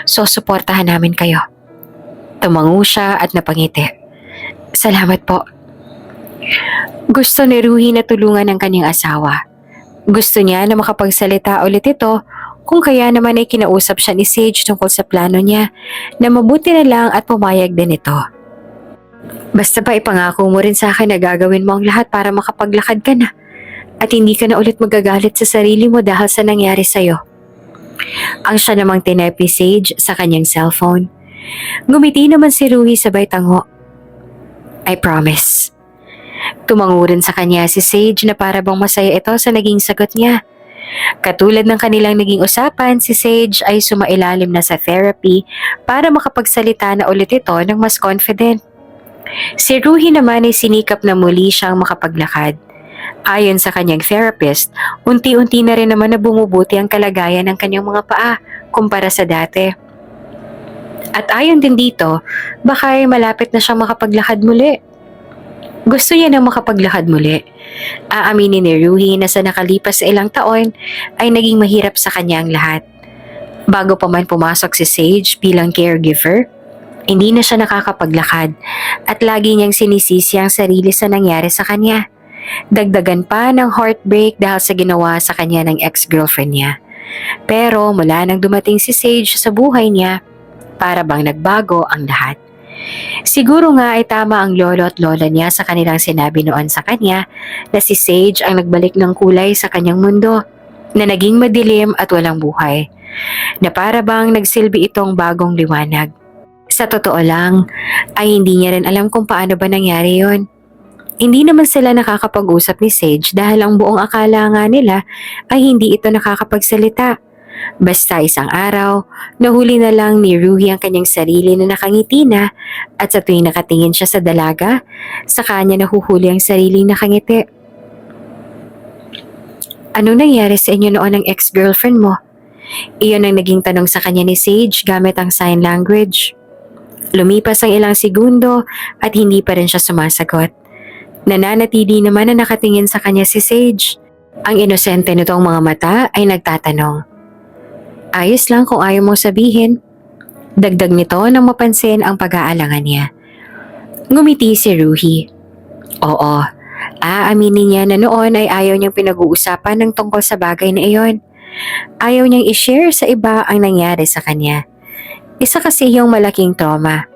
So, suportahan namin kayo. Tumango siya at napangiti. Salamat po. Gusto ni Ruhi na tulungan ang kanyang asawa. Gusto niya na makapagsalita ulit ito kung kaya naman ay kinausap siya ni Sage tungkol sa plano niya na mabuti na lang at pumayag din ito. Basta pa ipangako mo rin sa akin na gagawin mo ang lahat para makapaglakad ka na at hindi ka na ulit magagalit sa sarili mo dahil sa nangyari sa'yo. Ang siya namang tinype ni Sage sa kanyang cellphone. Ngumiti naman si Ruhi sabay tango. I promise. Tumango rin sa kanya si Sage na para bang masaya ito sa naging sagot niya. Katulad ng kanilang naging usapan, si Sage ay sumailalim na sa therapy para makapagsalita na ulit ito ng mas confident. Si Ruhi naman ay sinikap na muli siyang makapaglakad. Ayon sa kanyang therapist, unti-unti na rin naman na bumubuti ang kalagayan ng kanyang mga paa kumpara sa dati. At ayon din dito, baka ay malapit na siyang makapaglakad muli. Gusto niya nang makapaglakad muli. Aaminin ni Ruhi na sa nakalipas sa ilang taon ay naging mahirap sa kanya ang lahat. Bago pa man pumasok si Sage bilang caregiver, hindi na siya nakakapaglakad at lagi niyang sinisisi ang sarili sa nangyari sa kanya. Dagdagan pa ng heartbreak dahil sa ginawa sa kanya ng ex-girlfriend niya. Pero mula nang dumating si Sage sa buhay niya, para bang nagbago ang lahat. Siguro nga ay tama ang lolo at lola niya sa kanilang sinabi noon sa kanya na si Sage ang nagbalik ng kulay sa kanyang mundo, na naging madilim at walang buhay, na para bang nagsilbi itong bagong liwanag. Sa totoo lang, ay hindi niya rin alam kung paano ba nangyari yon. Hindi naman sila nakakapag-usap ni Sage dahil ang buong akala nga nila ay hindi ito nakakapagsalita. Basta isang araw, nahuli na lang ni Ruhi ang kanyang sarili na nakangiti na at sa tuwing nakatingin siya sa dalaga, sa kanya nahuhuli ang sariling nakangiti. Anong nangyari sa inyo noon ng ex-girlfriend mo? Iyon ang naging tanong sa kanya ni Sage gamit ang sign language. Lumipas ang ilang segundo at hindi pa rin siya sumasagot. Nananatili naman na nakatingin sa kanya si Sage. Ang inosente nitong mga mata ay nagtatanong. Ayos lang kung ayaw mong sabihin. Dagdag nito nang mapansin ang pag-aalangan niya. Ngumiti si Ruhi. Oo, aaminin niya na noon ay ayaw niyang pinag-uusapan ng tungkol sa bagay na iyon. Ayaw niyang i-share sa iba ang nangyari sa kanya. Isa kasi yung malaking trauma.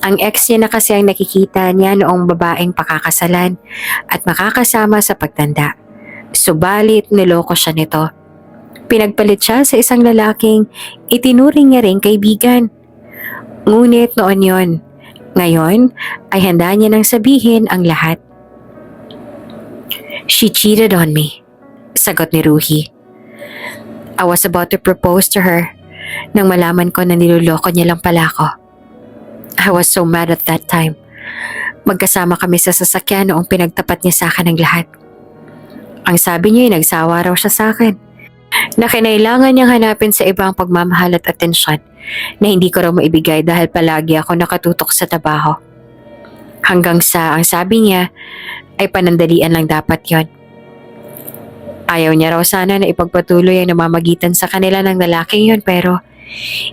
Ang ex niya na kasi ang nakikita niya noong babaeng pakakasalan at makakasama sa pagtanda. Subalit niloko siya nito. Pinagpalit siya sa isang lalaking itinuring niya ring kaibigan. Ngunit noon yon. Ngayon ay handa niya nang sabihin ang lahat. She cheated on me, sagot ni Ruhi. I was about to propose to her nang malaman ko na niloloko niya lang pala ako. I was so mad at that time. Magkasama kami sa sasakyan noong pinagtapat niya sa akin ang lahat. Ang sabi niya ay nagsawa raw siya sa akin, na kinailangan niyang hanapin sa iba ang pagmamahal at atensyon na hindi ko raw maibigay dahil palagi ako nakatutok sa trabaho. Hanggang sa ang sabi niya ay panandalian lang dapat yon. Ayaw niya raw sana na ipagpatuloy ang namamagitan sa kanila ng lalaking yon pero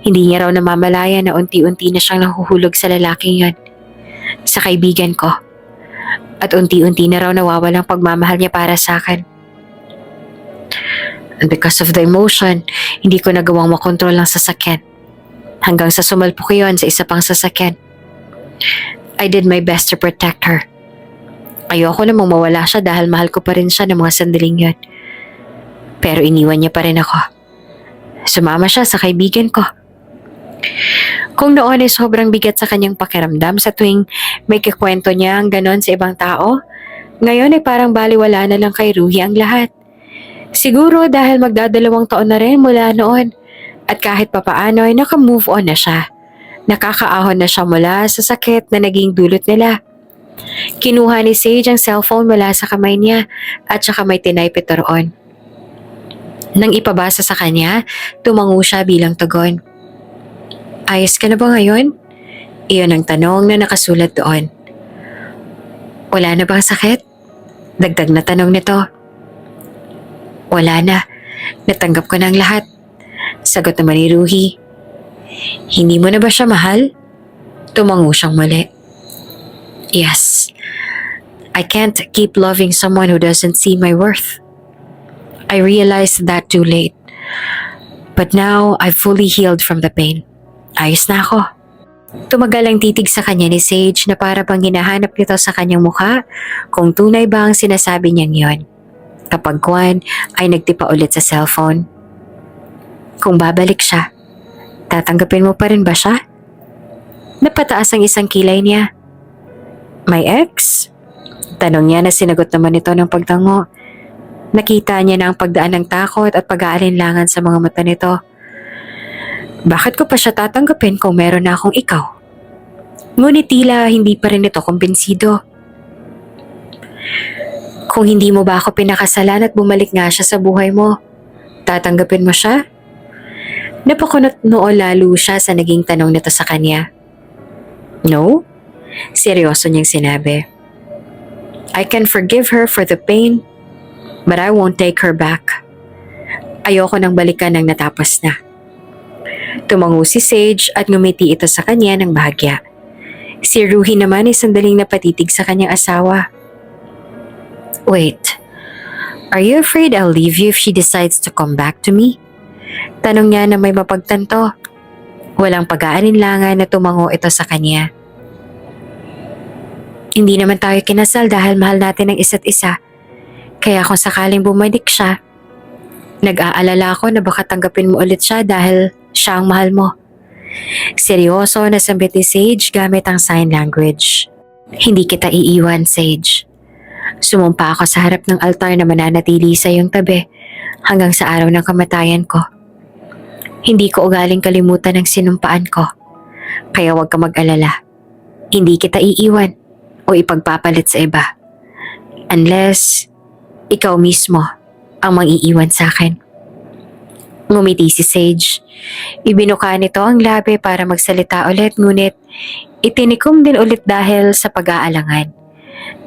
hindi niya raw namamalaya na unti-unti na siyang nahuhulog sa lalaking yon, sa kaibigan ko. At unti-unti na raw nawawalang pagmamahal niya para sa akin. And because of the emotion, hindi ko nagawang makontrol ang sasakyan. Hanggang sa sumalpok yun sa isa pang sasakyan. I did my best to protect her. Ayoko namang mawala siya dahil mahal ko pa rin siya ng mga sandaling yun. Pero iniwan niya pa rin ako. Sumama siya sa kaibigan ko. Kung noon ay sobrang bigat sa kanyang pakiramdam sa tuwing may kikwento niya ang ganon sa ibang tao, ngayon ay parang baliwala na lang kay Ruhi ang lahat. Siguro dahil magdadalawang taon na rin mula noon at kahit papaano ay naka-move on na siya. Nakakaahon na siya mula sa sakit na naging dulot nila. Kinuha ni Sage ang cellphone mula sa kamay niya at saka may tinaype ito roon. Nang ipabasa sa kanya, tumango siya bilang tugon. Ayos ka na ba ngayon? Iyon ang tanong na nakasulat doon. Wala na bang sakit? Dagdag na tanong nito. Wala na. Natanggap ko na ang lahat. Sagot naman ni Ruhi. Hindi mo na ba siya mahal? Tumango siyang muli. Yes. I can't keep loving someone who doesn't see my worth. I realized that too late. But now, I've fully healed from the pain. Ayos na ako. Tumagal ang titig sa kanya ni Sage na para bang hinahanap nito sa kanyang mukha kung tunay ba ang sinasabi niyang yon. Kapag Kwan ay nagtipa ulit sa cellphone. Kung babalik siya, tatanggapin mo pa rin ba siya? Napataas ang isang kilay niya. My ex? Tanong niya na sinagot naman ito ng pagtango. Nakita niya na ang pagdaan ng takot at pag-aalinlangan sa mga mata nito. Bakit ko pa siya tatanggapin kung meron na akong ikaw? Ngunit tila hindi pa rin ito kumbinsido. Kung hindi mo ba ako pinakasalan at bumalik nga siya sa buhay mo, tatanggapin mo siya? Napakunot noo lalo siya sa naging tanong nito sa kanya. No? Seryoso niyang sinabi. I can forgive her for the pain, but I won't take her back. Ayoko nang balikan ng natapos na. Tumango si Sage at ngumiti ito sa kanya ng bahagya. Si Ruhi naman ay sandaling napatitig sa kanyang asawa. Wait, are you afraid I'll leave you if she decides to come back to me? Tanong niya na may mapagtanto. Walang pag-aalinlangan na tumango ito sa kanya. Hindi naman tayo kinasal dahil mahal natin ang isa't isa. Kaya kung sakaling bumalik siya, nag-aalala ako na baka tanggapin mo ulit siya dahil siya ang mahal mo. Seryoso na sambit ni Sage gamit ang sign language. Hindi kita iiwan, Sage. Sumumpa ako sa harap ng altar na mananatili sa iyong tabi hanggang sa araw ng kamatayan ko. Hindi ko ugaling kalimutan ang sinumpaan ko. Kaya huwag ka mag-alala. Hindi kita iiwan o ipagpapalit sa iba. Unless ikaw mismo ang mang-iiwan sa akin. Ngumiti si Sage. Ibinuka nito ang labi para magsalita ulit ngunit itinikom din ulit dahil sa pag-aalangan.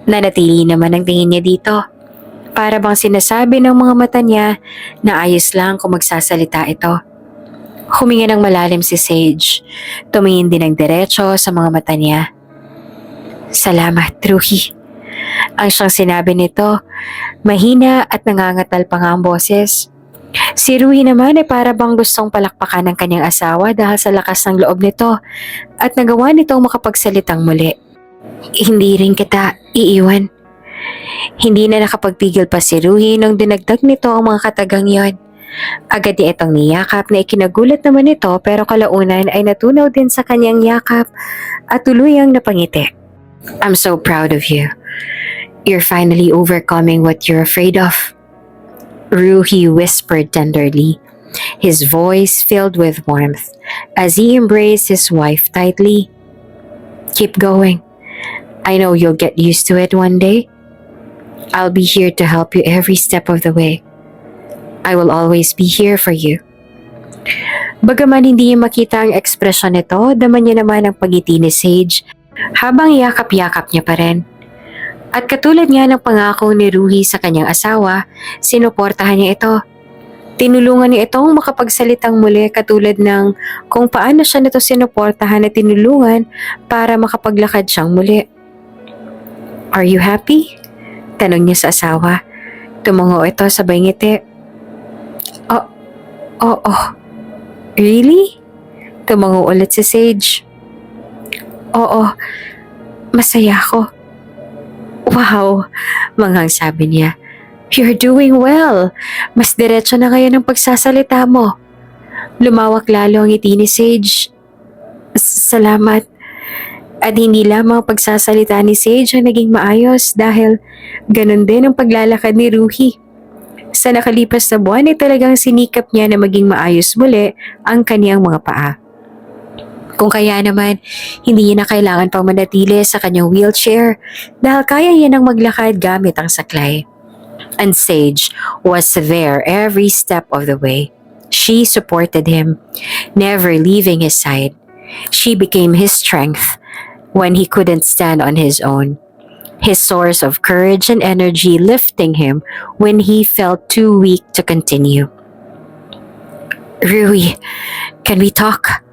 Nanatili naman ang tingin niya dito. Para bang sinasabi ng mga mata niya na ayos lang kung magsasalita ito. Huminga ng malalim si Sage. Tumingin din ng diretso sa mga mata niya. Salamat, Ruhi. Ang siyang sinabi nito, mahina at nangangatal pa nga ang boses. Si Ruhi naman ay para bang gustong palakpakan ng kanyang asawa dahil sa lakas ng loob nito at nagawa nitong makapagsalitang muli. Hindi rin kita iiwan. Hindi na nakapagpigil pa si Ruhi nang dinagdag nito ang mga katagang yon. Agad niya itong niyakap na ikinagulat naman ito pero kalaunan ay natunaw din sa kanyang yakap at tuluyang napangiti. I'm so proud of you. You're finally overcoming what you're afraid of. Ruhi whispered tenderly, his voice filled with warmth as he embraced his wife tightly. Keep going. I know you'll get used to it one day. I'll be here to help you every step of the way. I will always be here for you. Bagaman hindi niya makita ang ekspresyon nito, daman niya naman ang pagiti ni Sage habang yakap-yakap niya pa rin. At katulad nga ng pangako ni Ruhi sa kanyang asawa, sinuportahan niya ito. Tinulungan niya itong makapagsalitang muli katulad ng kung paano siya nito sinuportahan at tinulungan para makapaglakad siyang muli. Are you happy? Tanong niya sa asawa. Tumango ito sabay ngiti. Oo. Really? Tumango ulit si Sage. Oo, masaya ako. Wow, manghang sabi niya. You're doing well. Mas diretso na ngayon ang pagsasalita mo. Lumawak lalo ang ngiti ni Sage. Salamat. At hindi lamang pagsasalita ni Sage ang naging maayos dahil ganun din ang paglalakad ni Ruhi. Sa nakalipas na buwan ay talagang sinikap niya na maging maayos muli ang kaniyang mga paa. Kung kaya naman, hindi niya na kailangan pang manatili sa kanyang wheelchair dahil kaya niya nang maglakad gamit ang saklay. And Sage was there every step of the way. She supported him, never leaving his side. She became his strength when he couldn't stand on his own. His source of courage and energy lifting him when he felt too weak to continue. Rui, can we talk?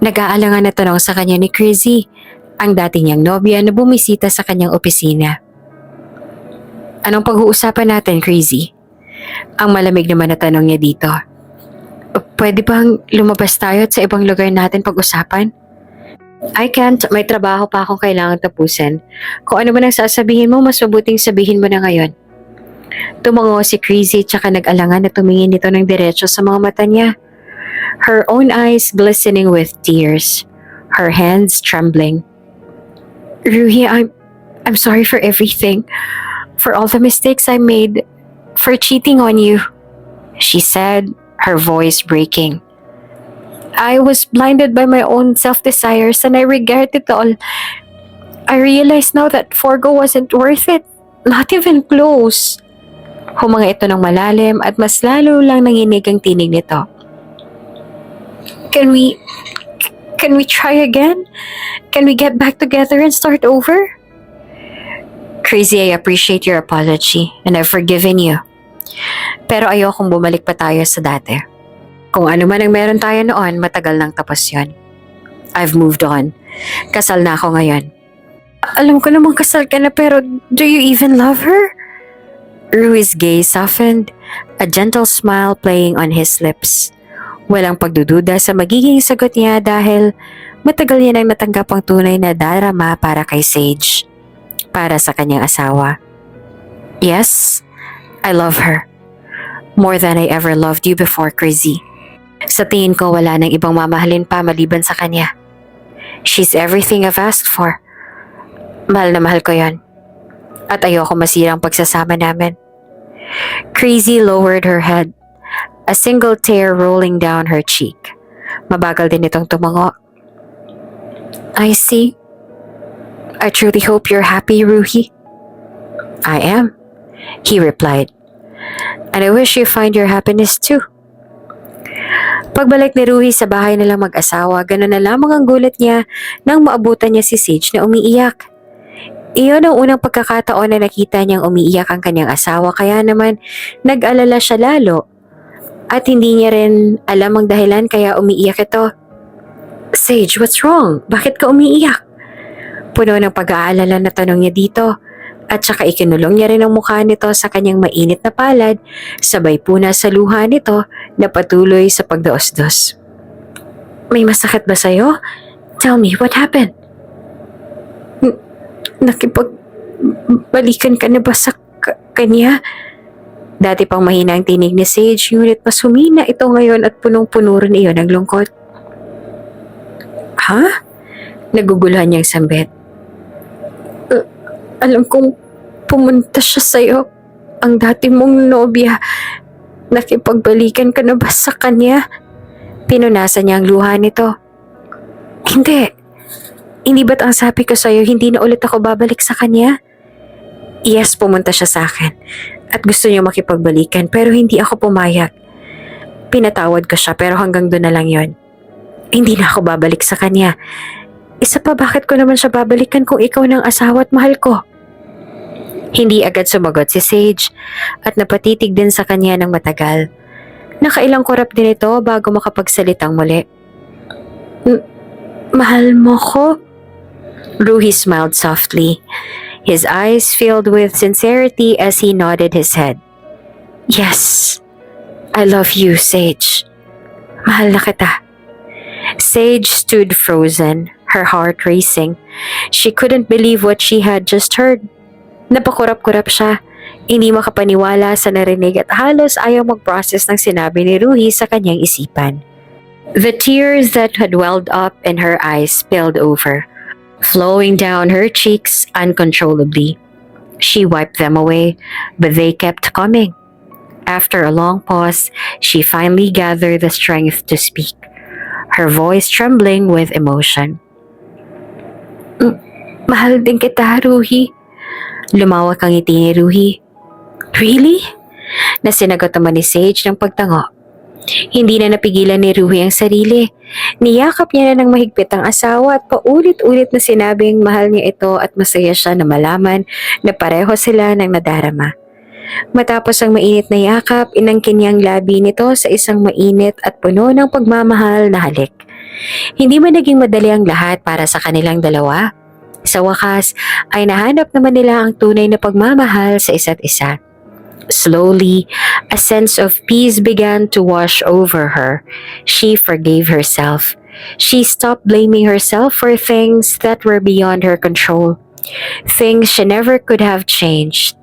Nag-aalangan na tanong sa kanya ni Chrissy, ang dati niyang nobya na bumisita sa kanyang opisina. Anong pag-uusapan natin, Chrissy? Ang malamig naman na tanong niya dito. Pwede bang lumabas tayo at sa ibang lugar natin pag-usapan? I can't. May trabaho pa akong kailangan tapusin. Kung ano man ang sasabihin mo, mas mabuting sabihin mo na ngayon. Tumango si Chrissy tsaka nag-alangan na tumingin nito ng diretso sa mga mata niya. Her own eyes glistening with tears. Her hands trembling. Ruhi, I'm sorry for everything. For all the mistakes I made. For cheating on you. She said, her voice breaking. I was blinded by my own self-desires and I regret it all. I realize now that Forgo wasn't worth it. Not even close. Humanga ito ng malalim at mas lalo lang nanginig ang tinig nito. Can we try again? Can we get back together and start over? Crazy, I appreciate your apology and I've forgiven you. Pero ayokong bumalik pa tayo sa dati. Kung ano man ang meron tayo noon, matagal nang tapos yon. I've moved on. Kasal na ako ngayon. Alam ko namang kasal ka na pero do you even love her? Rui's gaze softened, a gentle smile playing on his lips. Walang pagdududa sa magiging sagot niya dahil matagal niya nang natanggap ang tunay na darama para kay Sage. Para sa kanyang asawa. Yes, I love her. More than I ever loved you before, Crazy. Sa tingin ko wala nang ibang mamahalin pa maliban sa kanya. She's everything I've asked for. Mahal na mahal ko yon. At ayoko masirang pagsasama namin. Crazy lowered her head, a single tear rolling down her cheek. Mabagal din itong tumango. I see. I truly hope you're happy, Ruhi. I am, he replied. And I wish you find your happiness too. Pagbalik ni Ruhi sa bahay nilang mag-asawa, gano'n na lamang ang gulat niya nang maabutan niya si Sage na umiiyak. Iyon ang unang pagkakataon na nakita niyang umiiyak ang kanyang asawa kaya naman nag-alala siya lalo at hindi niya rin alam ang dahilan kaya umiiyak ito. Sage, what's wrong? Bakit ka umiiyak? Puno ng pag-aalala na tanong niya dito at saka ikinulong niya rin ang mukha nito sa kanyang mainit na palad sabay puna sa luha nito na patuloy sa pagdaos-dos. May masakit ba sa'yo? Tell me, what happened? Nakipagbalikan ka na ba sa kanya? Dati pang mahina ang tinig ni Sage, ngunit mas humina ito ngayon at punong-puno rin iyon ng lungkot. Ha? Naguguluhan niyang sambit. Alam kong pumunta siya sa'yo. Ang dati mong nobya. Nakipagbalikan ka na ba sa kanya? Pinunasan niya ang luha nito. Hindi. Hindi ba't ang sabi ko sa'yo, hindi na ulit ako babalik sa kanya? Yes, pumunta siya sa akin. At gusto niya makipagbalikan pero hindi ako pumayag. Pinatawad ko siya pero hanggang doon na lang yon. Hindi na ako babalik sa kanya. Isa pa, bakit ko naman siya babalikan kung ikaw ng asawa at mahal ko? Hindi agad sumagot si Sage at napatitig din sa kanya ng matagal. Nakailang korap din ito bago makapagsalitang muli. Mahal mo ko? Ruhi smiled softly. His eyes filled with sincerity as he nodded his head. Yes, I love you, Sage. Mahal na kita. Sage stood frozen, her heart racing. She couldn't believe what she had just heard. Napakurap-kurap siya, hindi makapaniwala sa narinig at halos ayaw mag-process ng sinabi ni Ruhi sa kanyang isipan. The tears that had welled up in her eyes spilled over, flowing down her cheeks uncontrollably. She wiped them away, but they kept coming. After a long pause, she finally gathered the strength to speak, her voice trembling with emotion. Mahal din kita, Ruhi. Lumawak ang ngiti ni Ruhi. Really? Na sinagot naman ni Sage ng pagtango. Hindi na napigilan ni Ruhi ang sarili. Niyakap niya na ng mahigpit ang asawa at paulit-ulit na sinabing mahal niya ito at masaya siya na malaman na pareho sila ng nadarama. Matapos ang mainit na yakap, inangkin niya ang labi nito sa isang mainit at puno ng pagmamahal na halik. Hindi man naging madali ang lahat para sa kanilang dalawa. Sa wakas, ay nahanap naman nila ang tunay na pagmamahal sa isa't isa. Slowly, a sense of peace began to wash over her. She forgave herself. She stopped blaming herself for things that were beyond her control. Things she never could have changed.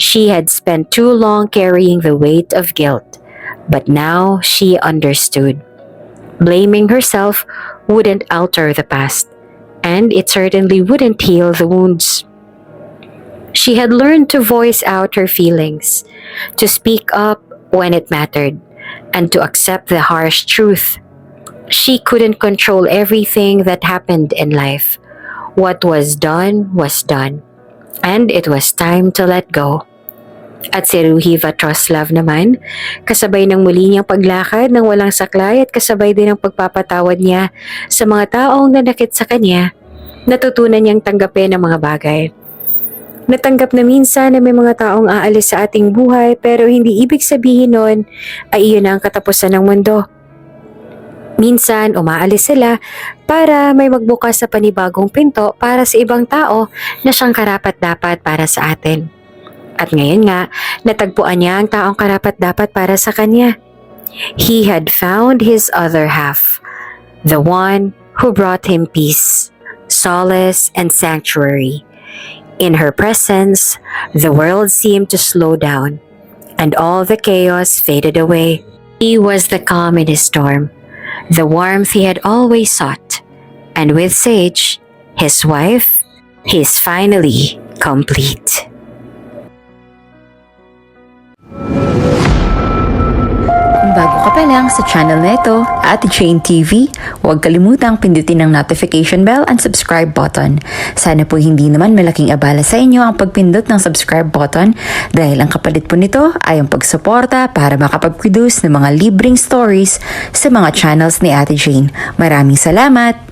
She had spent too long carrying the weight of guilt. But now she understood. Blaming herself wouldn't alter the past, and it certainly wouldn't heal the wounds. She had learned to voice out her feelings, to speak up when it mattered, and to accept the harsh truth. She couldn't control everything that happened in life. What was done, and it was time to let go. At si Ruhi Vatroslav naman, kasabay ng muli niyang paglakad ng walang saklay at kasabay din ang pagpapatawad niya sa mga taong nanakit sa kanya, natutunan niyang tanggapin ang mga bagay. Natanggap na minsan na may mga taong aalis sa ating buhay pero hindi ibig sabihin nun ay iyon ang katapusan ng mundo. Minsan umaalis sila para may magbukas sa panibagong pinto para sa ibang tao na siyang karapat-dapat para sa atin. At ngayon nga, natagpuan niya ang taong karapat-dapat para sa kanya. He had found his other half, the one who brought him peace, solace, and sanctuary. In her presence, the world seemed to slow down, and all the chaos faded away. He was the calm in his storm, the warmth he had always sought, and with Sage, his wife, he's finally complete. Kung bago ka pa lang sa channel neto, Ate Jane TV, huwag kalimutang pindutin ang notification bell and subscribe button. Sana po hindi naman malaking abala sa inyo ang pagpindot ng subscribe button dahil ang kapalit po nito ay ang pagsuporta para makapag-produce ng mga libreng stories sa mga channels ni Ate Jane. Maraming salamat!